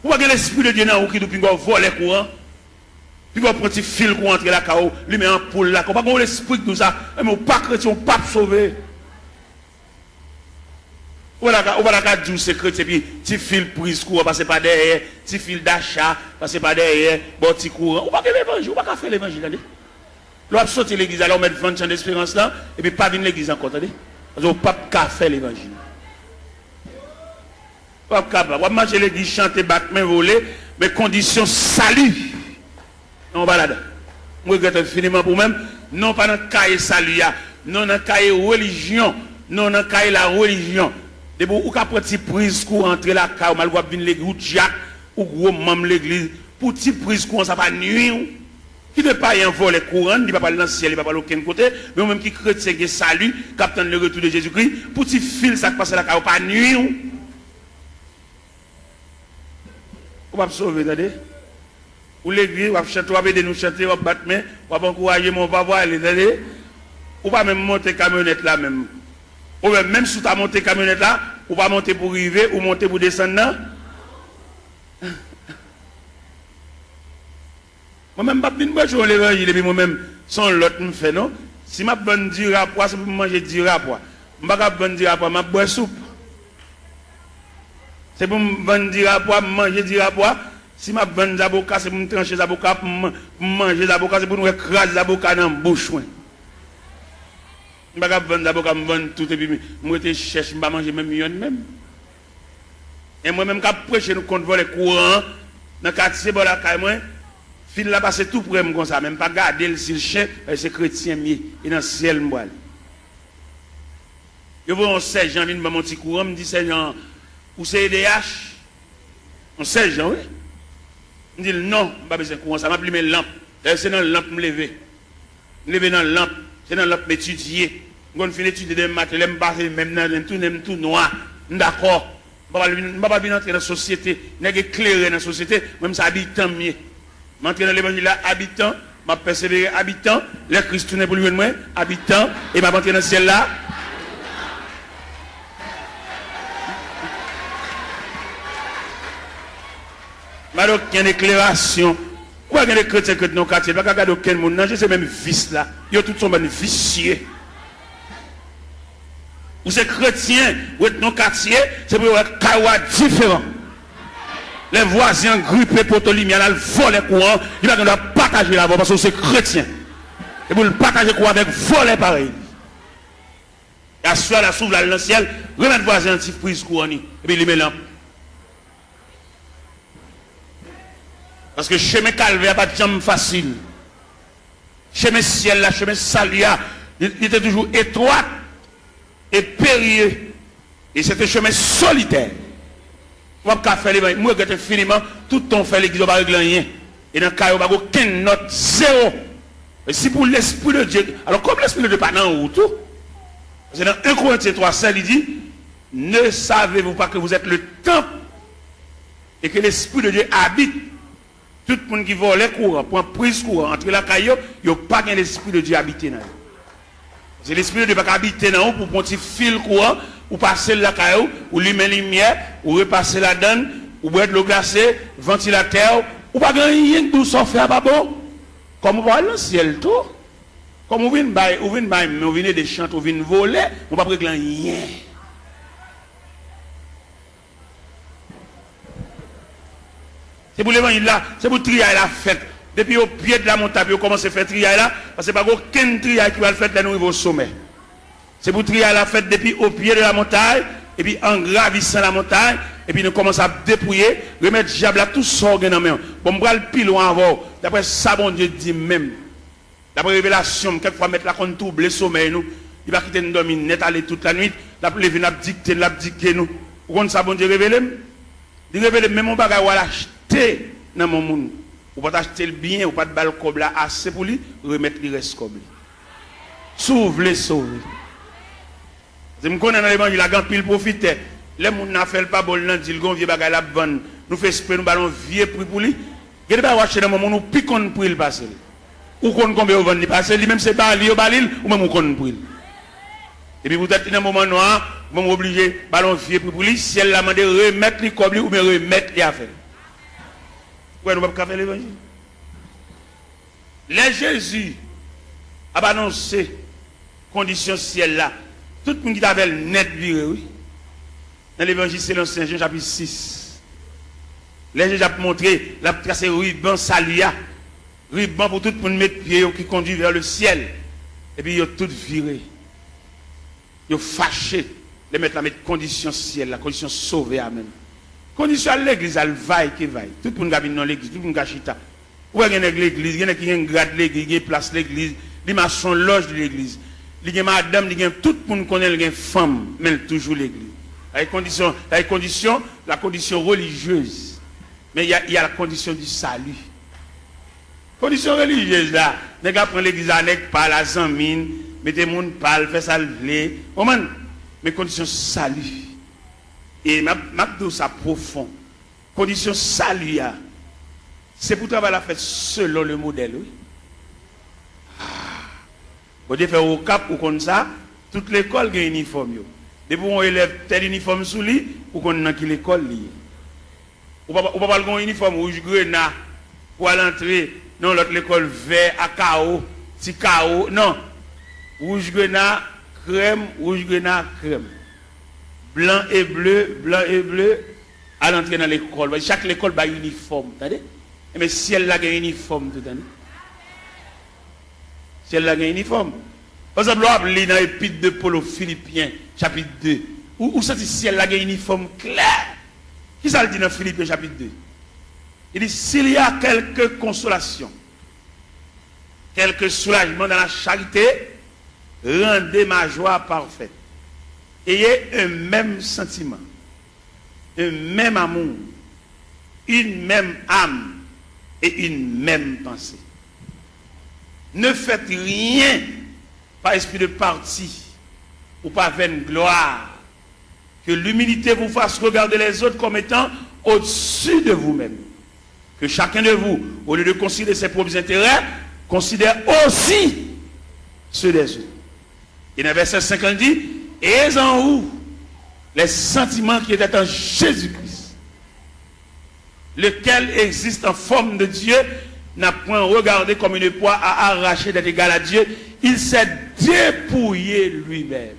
Ou pas l'esprit de Dieu dans vous qui nous vole les courants, puis vous prenez un fil pour entrer la cao, lui met en poule là, pas l'esprit de tout ça, mais pas chrétien, pas sauvé. Ou la dire c'est chrétien, puis petit fil prise courant, passer pas derrière, petit fil d'achat, passer pas derrière, bon petit courant. Ou pas l'évangile, ou pas faire l'évangile, allez. L'on a sauté l'église, alors on met 20 ans d'espérance là, et puis pas venir l'église encore, attendez. Parce qu'on ne peut pas faire l'évangile. On ne peut pas manger l'église, chanter, battre, main, voler, mais condition salut. On va là-dedans. Je regrette infiniment pour même, non pas dans le cahier salut, non dans le cahier religion, non dans le cahier la religion. De bon, ou qu'après petit prise pour entrer la caille, mal va venir l'église, ou Jack, ou gros membre l'église, pour petit prise courant, ça va nuire. Qui ne pas y en voler courant, il ne va pas aller dans le ciel, il ne va pas aller aucun côté, mais même qui chrétien qui salut, qui attend le retour de Jésus-Christ, pour petit fil, ça passe la caille, pas nuire. On va sauver, attendez. Ou l'église, on va chanter, on va aider nous chanter, on va battre main, on va encourager mon papa, attendez. Ou pas même monter camionnette là même. Ou même si tu as monté camionnette là, ou pas monter pour arriver, ou monter pour descendre là. Moi-même, je ne vais pas l'évangile, et moi-même, sans l'autre me fait, non? Si je bonne du rapport, c'est pour manger du rapport. Je ne vais pas bonne du rapport, je bois soupe. C'est pour me bonne du rapport, manger du rapport. Si je bonne des avocats, c'est pour me trancher des avocats, pour manger des avocats, c'est pour nous écraser des avocats dans la bouche. Je ne vais pas bonne des avocats, je bonne tout, et puis je cherche, je ne vais pas manger même million même. Et moi-même, quand je prêche, nous comptons les courants, dans le quartier, bon, la caille, moi. Il a passé tout pour moi comme ça, même pas garder s'il chien, c'est chrétien mieux, et dans le ciel moi. Je vois un sergent vient me mon petit courant, me dit sergent, ou c'est EDH? Un sergent, oui. Il me dit non, pas besoin de courant, ça m'a pris mes lampes. C'est dans la lampe me lever. Me lever dans la lampe, c'est dans la lampe m'étudier. Quand je finis d'étudier des maths, je me passe même dans tout noir. D'accord. Je ne vais pas entrer dans la société, je ne vais pas éclairer dans la société, même si habitant mieux. Je entrer dans l'évangile là, habitant, je vais persévérer habitant, les Christ tourne pour lui moi, habitant, et je vais entrer dans le ciel là. Alors, il y a une éclairation. Pourquoi il y a des chrétiens dans le quartier? Il n'y a pas aucun monde. Non, c'est même vice là. Ils ont tous sont vicieux. Ou c'est chrétien, ou êtes dans le quartier, c'est pour être kawa différent. Les voisins grippés pour te lumière, ils volent les courants, ils doivent partager la voix parce que c'est chrétien. Et pour le partager courant avec voler pareil. Et à ce la s'ouvre dans le ciel, remettre voisin un petit prise courant, et puis il met lampe. Parce que chemin calvaire pas de jambe facile. Chemin ciel là, chemin salia, il était toujours étroit et périlleux. Et c'était un chemin solitaire. Moi, je faire les moi, je infiniment, tout ton fait l'église, pas régler rien. Et dans le cas, il n'y a aucune note, zéro. Et si pour l'Esprit de Dieu, alors comme l'Esprit de Dieu pas dans où tout, parce que dans 1 Corinthiens 3, il dit, ne savez-vous pas que vous êtes le temple et que l'Esprit de Dieu habite. Tout le monde qui vole les courants, pour prise courant, entre la caillou, il n'y a pas l'Esprit de Dieu habité dans. C'est l'Esprit de Dieu pas habiter dans pour un petit fil courant, ou passer la caillou, ou lui mettre lumière, ou repasser la donne, ou boire de l'eau glacée, ventilateur, ou pas rien de tout ça faire pas bon. Comme on va dans le ciel tout. Comme on vient des chants, on vient voler, on va pas régler rien. C'est pour l'évangile là, c'est pour trier la fête. Depuis au pied de la montagne, on commence à faire trier là, parce que pas aucun trier qui va le faire là, nous arrivons au sommet. C'est pour trier la fête depuis au pied de la montagne, et puis en gravissant la montagne, et puis nous commençons à dépouiller, remettre diable à tout ça dans main. Bon, on va le pile loin avant. D'après ça, bon Dieu dit même. D'après révélation, quelquefois mettre la compte trouble le sommeil nous. Il va quitter nous dormir net aller toute la nuit. D'après lever n'a dicter nous. Pourquoi ça bon Dieu révélé? Il révèle même on va l'acheter dans mon monde. Ou pas acheter le bien, ou pas de balle comme là assez pour lui, remettre le reste comme lui. Sauve les sauver. Je me connais dans l'évangile, la grande pile profite. Les gens n'a fait pas bon, dit le vieux bagage la bonne. Nous fait esprit, nous ballons vieux prix pour lui. Il y a des acheter dans mon monde, nous piquons pour il passer. Ou qu'on combien on vend passer, lui même c'est pas lui au balil, ou même on connaît pour il. Et puis vous êtes dans un moment noir, vous êtes obligé ballon vieux prix pour lui, si elle l'a demandé remettre les comme lui ou bien remettre les affaires. Ouais, nous ne pouvons pas faire l'évangile. Les Jésus a annoncé condition ciel là. Tout le monde qui avait net viré, oui. Dans l'évangile, c'est l'Ancien Jean chapitre 6. Les Jésus a montré, la tracé ruban salia. Ruban pour tout le monde mettre pied qui conduit vers le ciel. Et puis ils ont tout viré. Ils ont fâché. Les mettre la mettre condition ciel, la condition sauvée, amen. Condition à l'église, elle vaille qui vaille. Tout le monde a dans l'église, tout le monde a chita. Où est-ce qu'il y a l'église? Il y a qui a un grade de l'église, il y a place l'église, il y a son loge de l'église. Il y a madame, il y a tout le monde connaît, il y a femme, mais toujours l'église. La condition religieuse. Mais il y a la condition du salut. Condition religieuse là, les gars prennent l'église avec par la zamine, mettez le monde parle, fait ça lever. Mais condition salut. Et ma ça profond. Condition salut, c'est pour travailler la fête selon le modèle. Oui. Vous devez faire au cap ou comme ça, toute l'école a un uniforme. Depuis qu'on élève tel uniforme sous lui, ou qu'on a l'école liée. Ou pas un uniforme rouge grenat pour aller entrer dans l'autre école vert à KO, si KO, non. Rouge grenat, crème, blanc et bleu, à l'entrée dans l'école. Chaque école a un uniforme, mais si elle a un uniforme, tout l'année. Si elle a un uniforme. Par exemple, on a dans l'épître de Paul aux Philippiens, chapitre 2. Où ça dit si elle a un uniforme clair? Qui ça le dit dans Philippiens, chapitre 2? Il dit, s'il y a quelque consolation, quelque soulagement dans la charité, rendez ma joie parfaite. Ayez un même sentiment, un même amour, une même âme et une même pensée. Ne faites rien par esprit de parti ou par vaine gloire Que l'humilité vous fasse regarder les autres comme étant au-dessus de vous-même. Que chacun de vous, au lieu de considérer ses propres intérêts, considère aussi ceux des autres. Et dans le verset 50 dit, et en vous les sentiments qui étaient en Jésus-Christ, lequel existe en forme de Dieu, n'a point regardé comme une proie à arracher d'être égal à Dieu, il s'est dépouillé lui-même.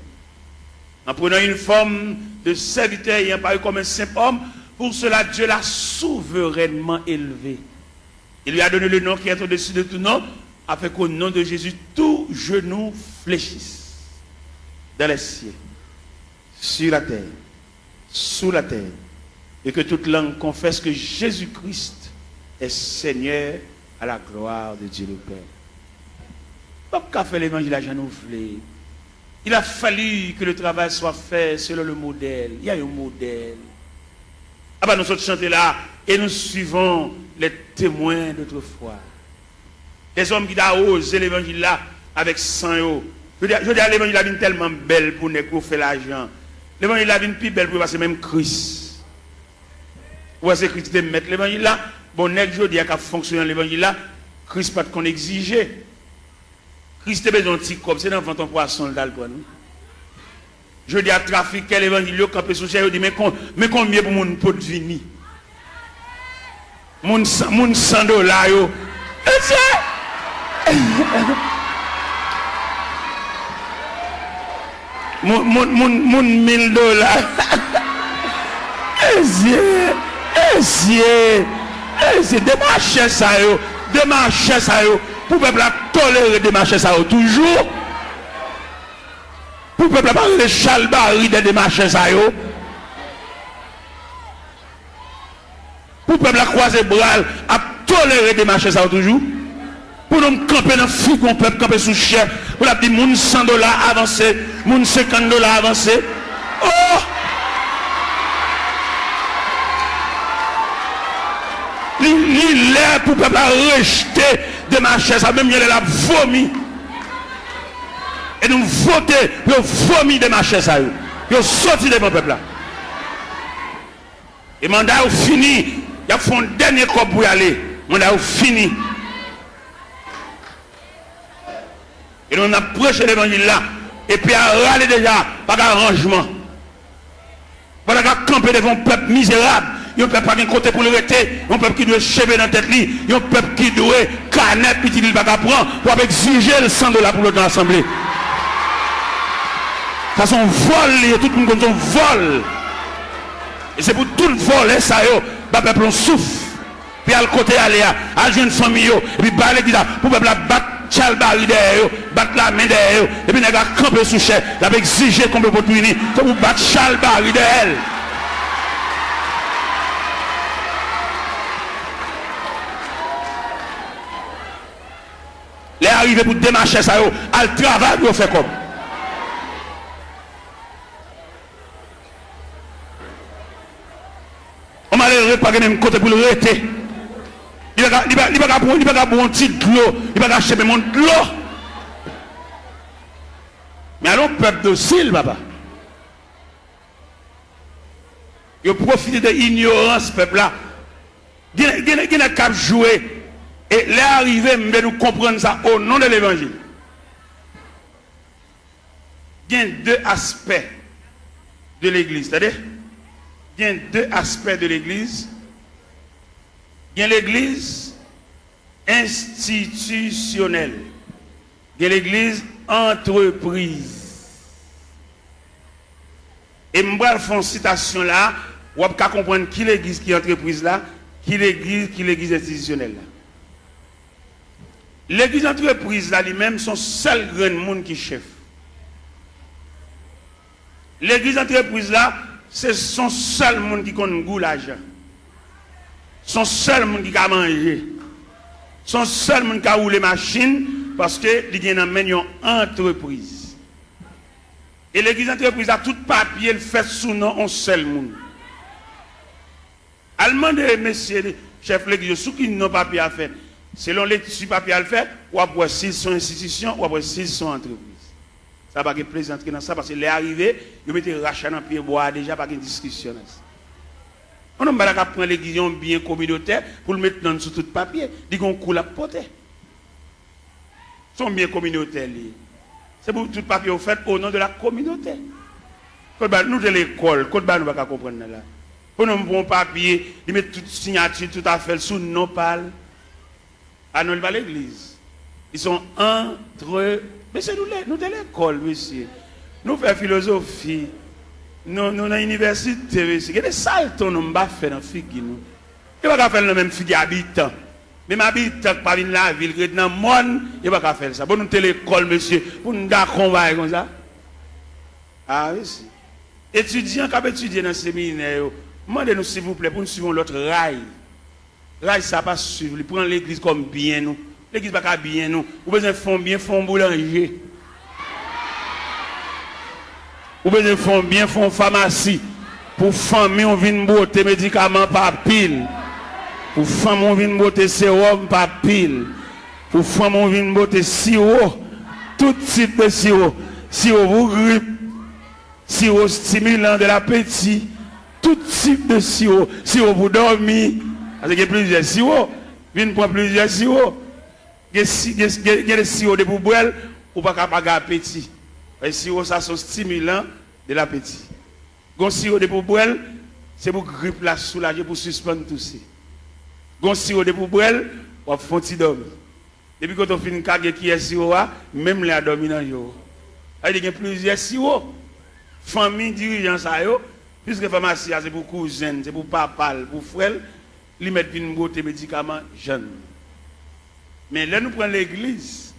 En prenant une forme de serviteur ayant paru comme un simple homme, pour cela Dieu l'a souverainement élevé. Il lui a donné le nom qui est au-dessus de tout nom, afin qu'au nom de Jésus, tout genou fléchisse dans les cieux, sur la terre, sous la terre, et que toute langue confesse que Jésus-Christ est Seigneur à la gloire de Dieu le Père. Donc, qu'a fait l'évangile à Jean-Nouvelé? Il a fallu que le travail soit fait selon le modèle. Il y a un modèle. Ah ben nous autres chantons là et nous suivons les témoins d'autrefois. Les hommes qui ont osé l'évangile là avec sang. Je dis à l'évangile là est tellement belle pour nous faire l'argent. L'évangile là est plus belle pour passer même Christ. Ou est-ce que Christ te mettre l'évangile là? Bon, nèg je dis à fonctionner l'évangile là, Christ pas qu'on exigeait. Christ a besoin de petit comme c'est dans ton poisson d'alcool. Je dis à trafiquer l'évangile quand peut sous cher, dit mais combien pour mon pot de vini? Mon $100 yo. Mon $1000. C'est démarcher ça yo, démarcher ça yo. Pour peuple tolérer démarcher ça yo toujours. Pour peuple pas le chalbari de démarcher ça yo. Pour peuple croiser bras à tolérer démarcher ça yo toujours. Pour nous camper dans figon peuple camper sous chef. Pour la dire moun $100 avancé, moun $50 avancé. Oh! Il est pour peuple rejeter de ma chaise, même il a vomi. Et nous voter, il a vomi de ma chaise. Il a sorti de mon peuple là. Et mandat est fini. Il a fait un dernier corps pour y aller. Mandat est fini. Et nous avons prêché l'évangile là. Et puis à râler déjà, pas d'arrangement. Pas de camper devant un peuple misérable. Il y a un peuple qui n'a pas côté pour le rester. Il y a un peuple qui doit chever dans la tête. Il y a un peuple qui doit canette, puis il va prendre pour exiger le $100 pour l'autre assemblée. Ça c'est un vol, tout le monde comme un vol. Et c'est pour tout le vol, ça y est, le peuple on souffle. Puis à le côté aller à jeune famille, et puis parler qui ça, pour le peuple battre Chalbari derrière, battre la main derrière, et puis il a campé sous chef, il a exigé qu'on peut punir, pour battre Chalbari derrière. Les arrivés pour démarcher ça, à le travail pour faire comme. On m'a l'air pas de même côté pour le rester. Il va pas pour un petit de l'eau, il va pas acheter mon de l'eau. Mais alors, peuple docile, papa. Il profite de l'ignorance, peuple là. Il n'a qu'à jouer. Et les arrivés, nous comprendre ça au nom de l'évangile. Il y a deux aspects de l'église. C'est-à-dire, il y a deux aspects de l'église. Il y a l'église institutionnelle. Il y a l'église entreprise. Et je vais faire une citation là, vous pouvez comprendre qui l'église qui est entreprise là, qui l'église institutionnelle là. L'église entreprise là lui-même son seul grand monde qui chef. L'église entreprise là, c'est son seul monde qui connaît goût l'argent. Son seul monde qui a mangé. Son seul monde qui a roulé machine parce que il y a une entreprise. Et l'église entreprise a tout papier le fait sous nom un seul monde. Allemand de messieurs chef l'église sous qui n'ont papier à faire. Selon les papiers à le faire, ou après s'ils sont institutions, ou après s'ils sont entreprises. Ça va pas plaisanter dans ça parce que les arrivés, ils mettent rachat dans pied bois déjà pas de discussion. On n'a pas prendre l'église bien communautaire pour le mettre dans sous tout papier, dit qu'on coule à porter. Sont bien communautaires. C'est pour tout papier au fait au nom de la communauté. Nous de l'école, quand nous ne pouvons pas comprendre là. Pour nous prendre papier, ils mettent toute signature, tout à fait sous nos pales. À nous pas l'église. Ils sont entre. Mais c'est nous de l'école, monsieur. Nous faisons philosophie. Nous dans l'université, monsieur. Il y a des saltons nous pas faire dans la figue. Nous ne pouvons pas faire le même figue habitant. Même habitant qui parle de la ville, qui est dans le monde, il ne peut pas faire ça. Pour nous de l'école, monsieur. Pour nous d'accord comme ça. Ah oui, si. Étudiants qui étudié dans le séminaire, demandez-nous s'il vous plaît pour nous suivre l'autre rail. Rail, ça pas suivre. Prendre l'église comme bien nous. L'église pas bien nous. Vous besoin de fond bien, fond boulanger. Vous besoin de fond bien, fond pharmacie. Pour famille, on vient botter médicaments par pile. Pour femme, on vient botter sérum par pile. Pour femme, on vient botter sirop. Tout type de sirop. Sirop pour grippe. Sirop stimulant de l'appétit, tout type de sirop, sirop pour dormir, parce qu'il y a plusieurs sirops, viens prendre plusieurs sirops, il y a des sirops de pour boire, ou pas capable d'appétit. Les sirops, ça sont stimulants de l'appétit. Les sirops de pour boire, c'est pour grippe la soulager, pour suspendre tout ça. Les sirops de pour boire, on va faire dormir. Depuis quand on fait une cage qui est sirop, même les dormir dans le jour. Il y a plusieurs sirops. Famille dirigeant ça yo, puisque pharmacie c'est pour cousine, c'est pour papa, pour frère, ils mettent une beauté médicaments jeunes. Mais là nous prenons l'église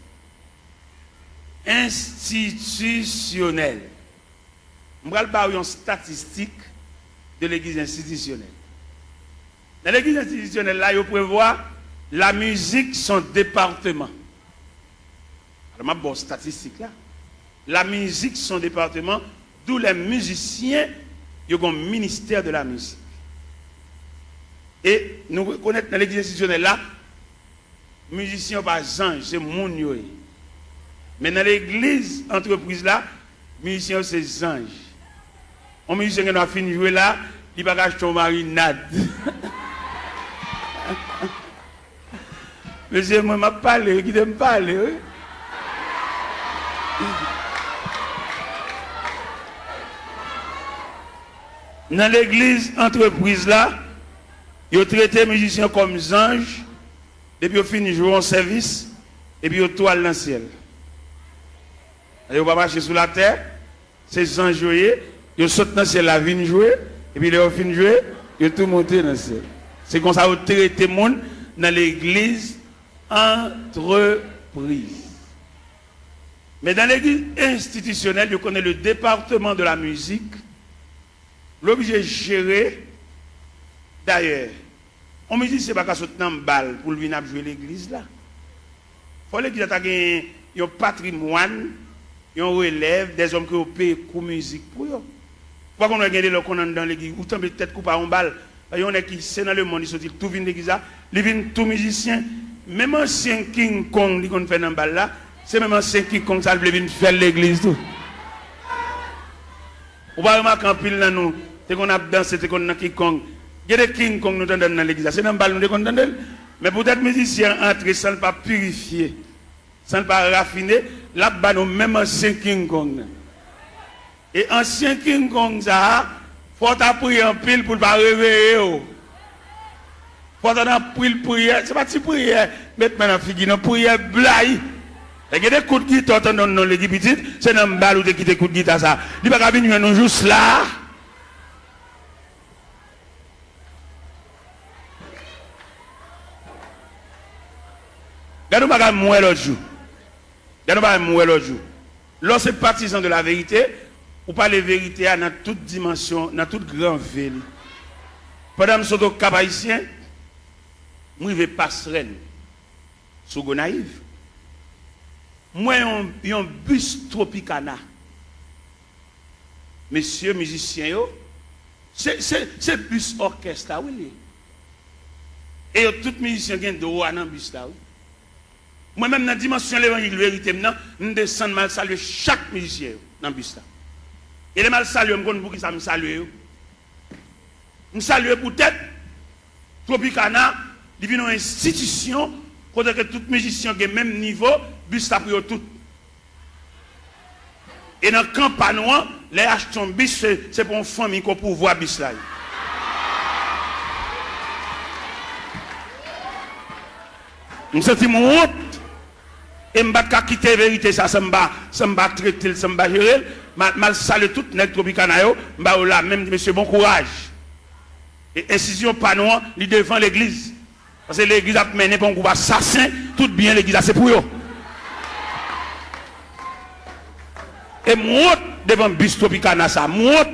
institutionnelle. On va parler une statistique de l'église institutionnelle. Dans l'église institutionnelle là, il prévoit la musique son département. Alors ma bonne statistique là. La musique son département. Tous les musiciens, ils ont un ministère de la musique. Et nous reconnaissons dans l'église institutionnelle là, musiciens pas ange, c'est mon yoé. Mais dans l'église entreprise là, musiciens c'est ange. Un musicien qui a fini de jouer là, il va acheter ton marinade. Monsieur, moi, je parle, qui me parle. Dans l'église entreprise là, ils ont traité les musiciens comme des anges, depuis qu'ils finissent de jouer en service, et puis ils toilent dans le ciel. Ils ne vont pas marcher sous la terre, ces anges joués, ils sautent dans le ciel, la vigne jouer, et puis ils ont fini de jouer, ils ont tout monté dans le ciel. C'est comme ça qu'ils ont traité le monde dans l'église entreprise. Mais dans l'église institutionnelle, ils connaissent le département de la musique. L'objet de gérer, d'ailleurs, on me dit que ce n'est pas qu'à sauter dans une balle pour venir jouer l'église là. Il faut l'église ait un patrimoine, un relève, des hommes qui ont payé pour musique pour eux. Pourquoi on a gagné le qu'on dans l'église, ou tant peut-être couper en balle, il y en a qui sont dans le monde, ils sont tout vient l'église là, ils viennent tout musicien, même ancien King Kong, qui fait dans balle là, c'est même ancien King Kong, ça vient faire l'église tout. On va remarquer en pile dans nous. C'est qu'on a dansé, c'est qu'on a King Kong. Il y a des King Kong nous dans l'église. C'est dans le bal nous qu'on donne. Mais peut-être musiciens entrent sans ne pas purifier, sans ne pas raffiner, là-bas nous même ancien King Kong. Et ancien King Kong ça, faut prier en pile pour ne pas réveiller. Faut prier, c'est pas une prière, mettre maintenant figure, une prière blague. Il y a des coups de guitare dans l'équipe petite, c'est dans le bal où tu quittes des coups de guitare ça. Il n'y a pas venir nous juste là. Regardez-nous pas mourir l'autre jour. Regardez-nous pas mourir l'autre jour. Lorsque partisan de la vérité, ou pas la vérité dans toute dimension, dans toute grande ville. Pendant que je suis au Cap Haïtien, je vais passer sur Gonaïve. Moi, j'ai un bus Tropicana. Messieurs musiciens, c'est bus orchestre, oui. Et tous les musiciens qui ont droit dans le bus là. Moi-même, dans la dimension de l'évangile, vérité, je descends mal saluer chaque musicien dans le bus. Et les mal saluer, je ne sais pas qui ça me salue. Je salue peut-être Tropicana, il y a une institution, côté que tout musicien qui est même niveau, bus là pour tout. Et dans le campagne, les achetons bus, c'est pour une famille qu'on peut voir bus là. Je sens mon honte. Et je ne vais pas quitter la vérité, ça ne va pas traiter, ça ne va pas gérer. Je vais saluer tout le Tropicana, je vais là, même monsieur, bon courage. Et incision pas non, il devant l'église. Parce que l'église a mené pour un groupe assassin, tout bien l'église c'est pour eux. Et moi, devant le bus Tropicana, ça, moi.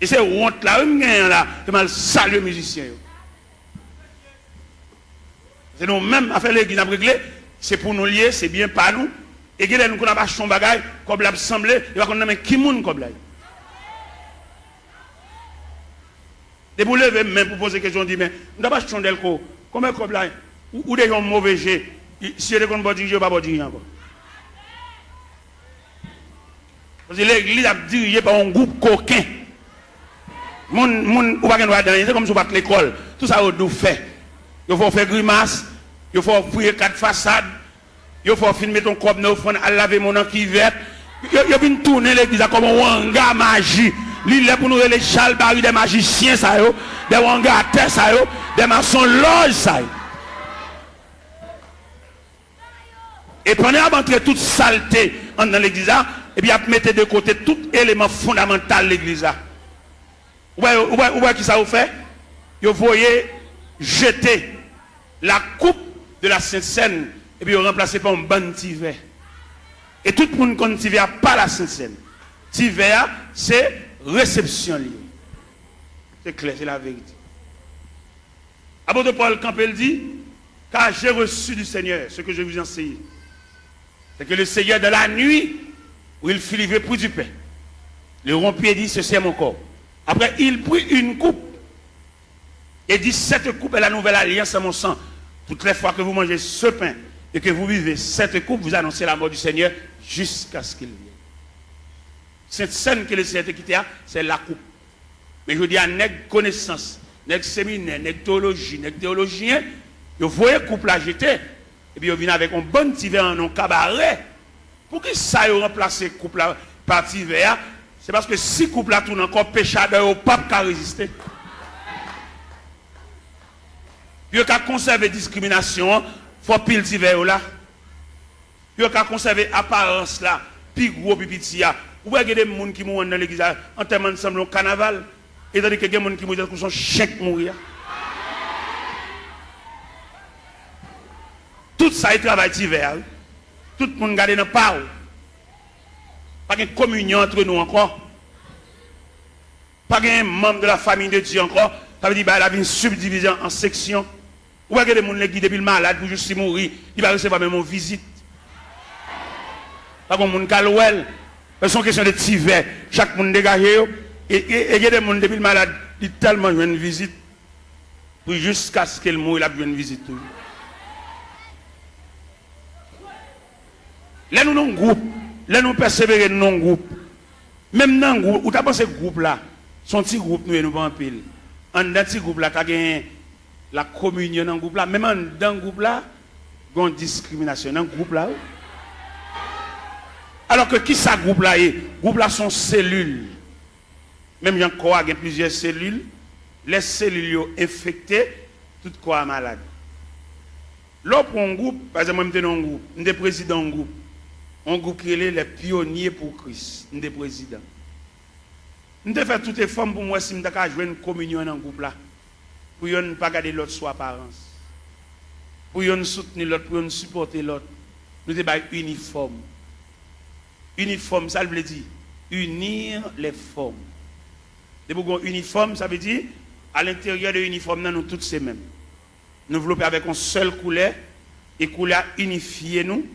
Et c'est honte là, je vais saluer les musiciens. C'est nous-mêmes, à faire l'église à régler, c'est pour nous lier, c'est bien pas nous. Et que nous avons acheté un bagage, comme l'a semblé, il va qu'on a qui moun comme là. Et vous levez même pour poser question, dit mais nous avons acheté un delco, comment comme là, ou des gens mauvais jets, si vous ne dirigez pas, vous dirigez encore. Parce que l'église a dirigé par un groupe coquin. Moun ou pas qu'on c'est comme si vous battez l'école. Tout ça, vous fait. Il faut faire grimace, il faut fouiller 4 façades, il faut filmer ton corps neuf, à laver mon an qui vert. Il vient tourner l'église comme un wanga magie. L'île est pour nous les chalbari des magiciens, ça yo, des wanga à terre, ça yo, des maçons loges, ça yo. Et pendant à entrer toute saleté dans l'église, et puis à mettre de côté tout élément fondamental de l'église. Vous voyez qui ça vous fait? Vous voyez jeter la coupe de la Sainte Seine et puis remplacer par un bon tiver. Et tout le monde connaît tiver pas la Sainte Seine. Tiver, c'est réception liée. C'est clair, c'est la vérité. Apôtre Paul Campbell dit, car j'ai reçu du Seigneur ce que je vous enseigne. C'est que le Seigneur de la nuit, où il fut livré pour du pain, le rompit et dit, ceci est mon corps. Après, il prit une coupe et dit, cette coupe est la nouvelle alliance à mon sang. Toutes les fois que vous mangez ce pain et que vous vivez cette coupe, vous annoncez la mort du Seigneur jusqu'à ce qu'il vienne. Cette scène que le Seigneur quitté, c'est la coupe. Mais je dis à nègre connaissance, nègre séminaire, nègre théologie, nègre théologien, vous voyez coupe la jeter, et puis vous venez avec un bon petit verre en un cabaret. Pour que ça ait remplacé coupe la par petit verre, c'est parce que si coupe la tourne encore péchadeur au pape qui a résisté. Puis qu'à conserver discrimination, il faut pile petit verre là. Puis qu'à conserver apparence là, puis gros puis petit. Ou bien il y a des gens qui mourent dans l'église en termes ensemble au carnaval, et tandis que il y a des gens qui mourent dans son chèque mourir. Tout ça est travail d'hiver. Tout le monde garde dans le pas. Pas de communion entre nous encore. Pas de membre de la famille de Dieu encore. Ça veut dire qu'il y a une subdivision en sections. Ou bien il y a des gens qui sont depuis le malade pour juste mourir. Il va recevoir même une visite. Pas comme les gens qui c'est une question de tiver. Chaque monde dégagé. Et il y a des gens depuis le malade qui ont tellement une visite. Pour jusqu'à ce qu'il meure, il a une visite. Là, nous avons un groupe. Là, nous persévérons dans un groupe. Même dans un groupe, où tu as pensé ce groupe-là, son petit groupe, nous pas en pile. En dans ce groupe-là, tu as gagné la communion dans le groupe-là. Même dans le groupe-là, il y a une discrimination dans le groupe-là. Alors que qui ça groupe-là est? Groupe-là sont cellules. Même il y a encore plusieurs cellules. Les cellules sont infectées, tout corps malade. Là, pour un groupe, par exemple, moi, je suis dans un groupe, je suis président d'un groupe. Un groupe qui est les pionniers pour Christ. Je suis président. Je vais faire toutes les formes pour moi si je vais jouer une communion dans un groupe là. Pour ne pas garder l'autre sous apparence. Pour ne soutenir l'autre, pour ne supporter l'autre. Nous devons être uniformes. Uniforme, ça veut dire unir les formes. Et pour uniforme, ça veut dire à l'intérieur de l'uniforme, nous tous ces mêmes. Nous développer avec une seule couleur et couleur unifiée nous.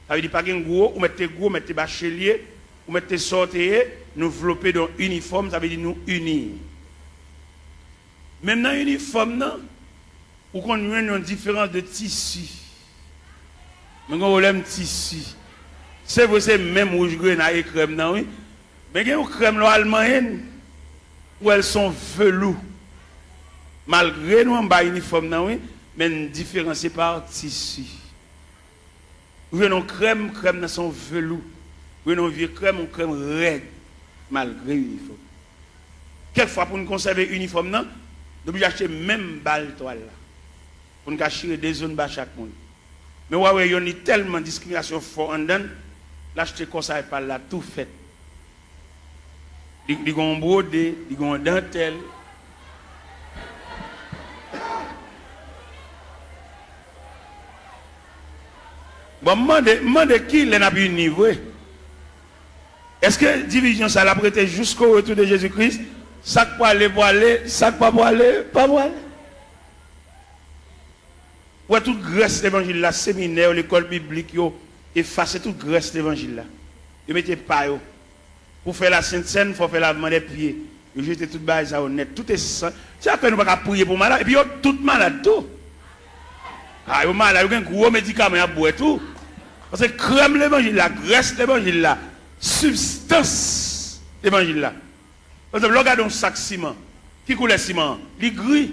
Ça veut dire pas qu'un gros, ou mettez bachelier, ou mettez sortier, nous développer dans uniforme, ça veut dire nous unir. Même dans l'uniforme, ou qu'on a une différence de tissu. Mais on problème tissu. C'est vrai, c'est même rouge grenade et crème, non, oui. Mais il y a une crème allemande où elles sont velours. Malgré nous, on a uniforme, non, oui, mais nous différencier par tissu. Vous voyez, nos crème dans son velours. Vous voyez, nos vieux crème raide, malgré l'uniforme. Quelquefois, pour nous conserver l'uniforme, nous devons acheter même balle toile là. Pour nous cacher des zones bas chaque monde. Mais ouais, il y a tellement de discrimination fort en dedans, l'acheter comme ça et pas là, tout fait. Ils ont brodé, ils ont dentelle. Bon, demande qui n'a pas eu niveau. Est-ce que division ça l'a prêté jusqu'au retour de Jésus-Christ? Ça pour aller, ça pas pour aller, pas pour aller. Ouais, toute grâce l'évangile là, séminaire, l'école biblique, yo, effacer toute grâce l'évangile là. Ils mettez pas yo. Pour faire la Sainte Seine, il faut faire lavement des pieds. Ils jetent tout bas ça honnête. Tout est ça. C'est à que nous pas prier pour malade. Et puis yo tout malade tout. Ah, yo malade, yo un gros médicament à boire tout. Parce que crème l'évangile là, graisse l'évangile là, substance l'évangile là. Par exemple, regardez un sac ciment. Qui coule le ciment? Il est gris.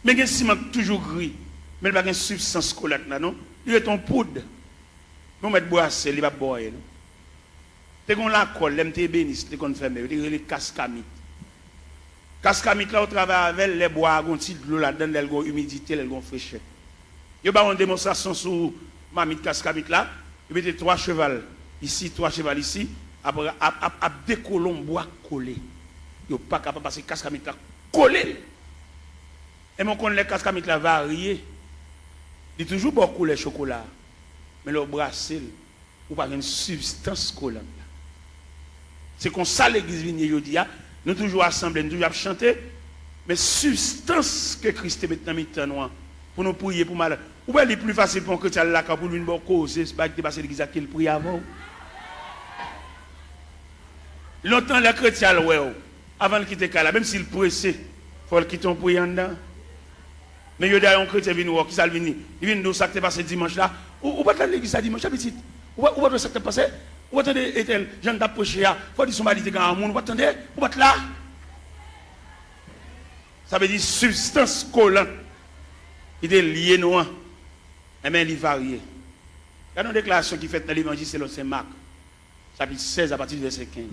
Mais il y a un ciment toujours gris. Mais il n'y a pas de substance collante là, non? Il est en poudre. Nous mettons boisser, il va boire. C'est qu'on la colle, l'MT bénis, c'est qu'on fait, il y a les cascamites. Cascamites là, on travaille avec les bois, on tire de l'eau là-dedans, elles ont humidité, elles ont fraîcheur. Il y a une démonstration sur mamite cascamite là, il y a 3 chevals ici, 3 chevals ici, après, à des colons bois collés. Il n'y a pas capable de passer cascamite là collé. Et mon connaît les cascamites là variés. Il y a toujours beaucoup de chocolat. Mais le brassel, ou pas une substance collante. C'est comme ça l'église vient nous toujours assemblés, nous toujours chanter, mais substance que Christ met dans notre pour nous prier pour malade. Ou bien il est plus facile pour un chrétien là pour lui une bonne cause, c'est pas que passer l'église qu'il prie avant. Longtemps les chrétiens avant de quitter Kala, même s'il pressé, il faut le quitter en priant dedans. Mais il y a un chrétien qui vient qui ça vient, il vient nous ça qui passé dimanche là. Ou pas l'église à dimanche petit. Ou pas ça qui passé. Ou attendez, Ethel, Jean d'approcher, il faut dire son mari est grand monde, ou attendez, ou pas là. Ça veut dire substance collante. Il est lié noir. Mais il varie. Il y a une déclaration qui fait dans l'évangile selon Saint Marc, chapitre 16 à partir du verset 15.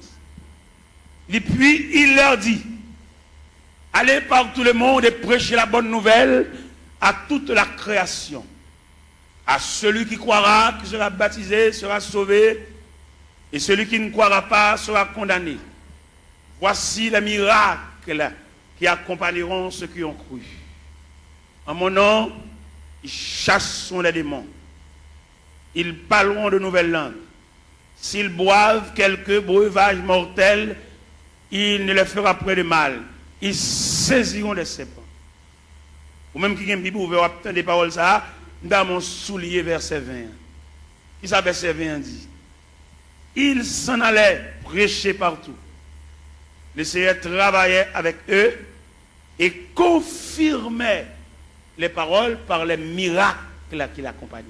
Et puis il leur dit, allez par tout le monde et prêchez la bonne nouvelle à toute la création. À celui qui croira, qui sera baptisé, sera sauvé. Et celui qui ne croira pas sera condamné. Voici les miracles qui accompagneront ceux qui ont cru. En mon nom, ils chasseront les démons. Ils parleront de nouvelles langues. S'ils boivent quelques breuvages mortels, il ne leur fera point de mal. Ils saisiront des serpents. Ou même qui a une Bible ouverte, des paroles ça, dans mon soulier, verset 20. Qui ça, verset 20 dit? Ils s'en allaient prêcher partout. Le Seigneur travaillait avec eux et confirmait les paroles par les miracles qui l'accompagnaient.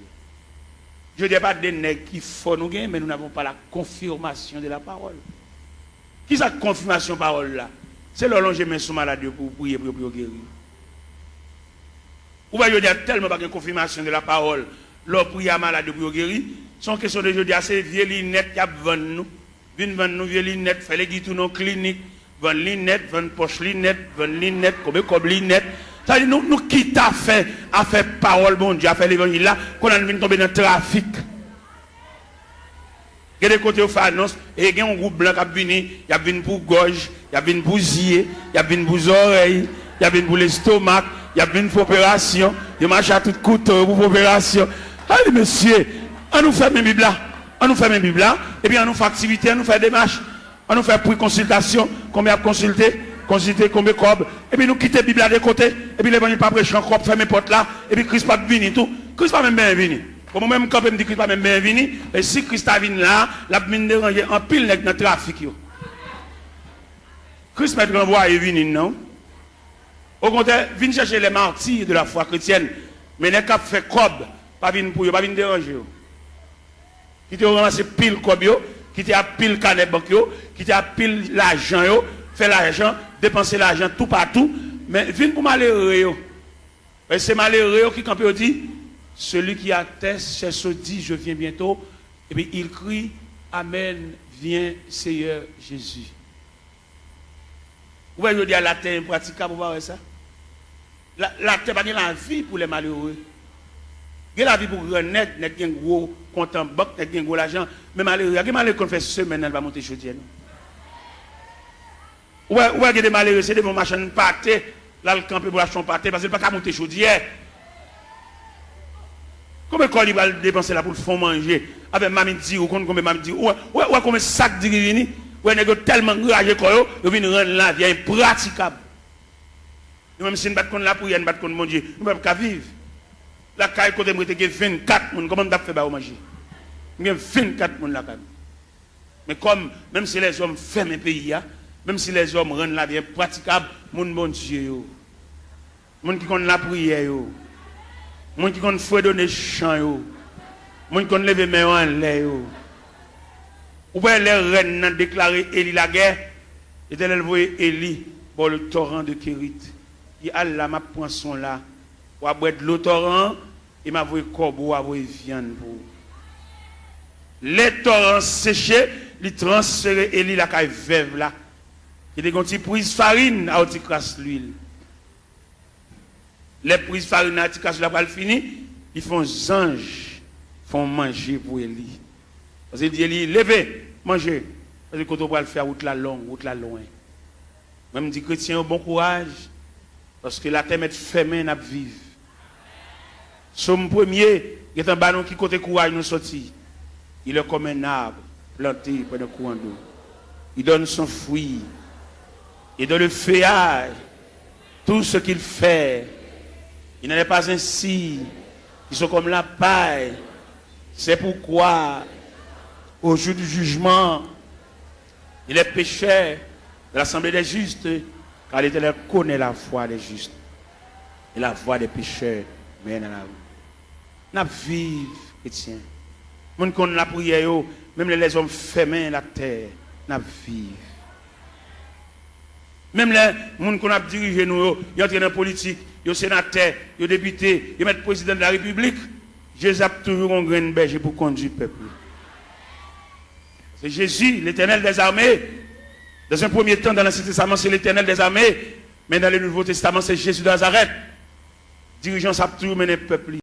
Je ne dis pas des nègres qui font nous gagner, mais nous n'avons pas la confirmation de la parole. Qui est cette confirmation de la parole là? C'est le long que je mets sous maladie pour prier pour guérir. Ou bien je dis tellement pas de confirmation de la parole, leur prière maladie pour guérir. Son question de jeudi, c'est vieux lunettes qui vendent nous. Viens vendre nous vieux lunettes, fait les guides nos cliniques, vendre lunettes, vendre poche lunettes, vendre lunettes, comme lunettes. Ça dit nous qui t'a fait à faire parole bon Dieu, à faire l'évangile là, qu'on a venu tomber dans le trafic. Il y a des côtés où fait annonce, et il y a un groupe blanc qui a venu, il y a venu pour gorge, il y a venu pour zier, il y a venu pour oreilles, il y a venu pour l'estomac, il y a venu pour opération, il marche à tout couteau pour opération. Allez monsieur, on nous fait mes Bibles là, on nous fait mes Bibles là, et puis on nous fait activité, on nous fait démarche, on nous fait pour consultation, combien à consulter combien de cob, et puis nous quitter la Bible à des côtés, et puis l'évangile pas prêcher encore, faire mes portes là, et puis Christ pas venu tout. Christ pas même bien venu. Pour moi-même, quand je me dis Christ pas même bien venu, et si Christ a venu là, la mine déranger en pile dans le trafic. Christ m'a renvoyé venu, non? Au contraire, vient chercher les martyrs de la foi chrétienne, mais les cap fait cob, pas venir pour eux, pas venir déranger. Qui te ramasse pile comme yo, qui te a pile canet banque yo, qui te a pile l'argent yo, fait l'argent, dépenser l'argent tout partout, mais viens pour malheureux yo. Et c'est malheureux yo qui quand il dit celui qui atteste, c'est ce dit je viens bientôt, et puis il crie amen, viens Seigneur Jésus. Vous voyez, je dis à la terre impraticable pour voir ça. La terre pas la vie pour les malheureux. Il y a la vie pour les net, il y a un gros compte en banque, il y a un gros l'argent. Mais malheureux, il y a des malheureux qui fait semaine, elle va monter chaudière. Ouais, il y a des malheureux, c'est des bons machins pâtés, là le camp pour acheter un pâté, parce qu'il ne peut pas monter chaudière. Combien de il va dépenser là pour le fond manger? Avec mamie dit, ou combien mamie dit, ouais, combien de sacs de rivini? Ouais, il y a tellement de rage, il vient rendre la vie impraticable. Même si nous ne battons la prière, nous ne battons mon Dieu, nous ne pouvons pas vivre. La caille côté moi, il y a 24 personnes, comment on a fait pour manger? Il y a 24 personnes là. Mais comme, même si les hommes ferment un pays, même si les hommes rendent la vie praticable, mon Dieu, mon qui connaît la prière, mon qui connaît fouet donner chant, mon qui connaît lever main en l'air. Ou bien les reines ont déclaré Élie la guerre, et elle voyait Élie pour le torrent de Kérit. Il a là ma poisson là, ou à boire de l'eau torrent, et m'a voulu corbeau, à voulu viande pour. Les torrents séchés, ils transfèrent Élie la caille veuve là. Il y a des petits prises farine à petit crasse l'huile. Les prises farine à petit crasse la pas fini, ils font anges, font manger pour Élie. Parce qu'il dit Élie, levez, mangez. Parce que quand on va le faire route la longue, loin. Même dit chrétien, bon courage. Parce que la terre est fermée, n'a vivre. Somme premier, il y a un ballon qui côté courage nous sorti. Il est comme un arbre planté près d'un courant d'eau. Il donne son fruit. Et dans le feuillage, tout ce qu'il fait, il n'en est pas ainsi. Ils sont comme la paille. C'est pourquoi, au jour du jugement, il est pécheur de l'assemblée des justes, car l'Éternel connaît la voie des justes. Et la voie des pécheurs mène à la rue. N'a vive, chrétien. Moun qu'on la prière, même les hommes fermés la terre, n'a vive. Même les gens qu'on a dirigé nous, ils entrent dans la politique, ils sont sénateurs, ils sont députés, ils mettent président de la République, Jésus a toujours un grain de berger pour conduire le peuple. C'est Jésus, l'Éternel des armées. Dans un premier temps, dans l'Ancien Testament, c'est l'Éternel des armées. Mais dans le Nouveau Testament, c'est Jésus de Nazareth. Dirigeant, ça a toujours mené le peuple.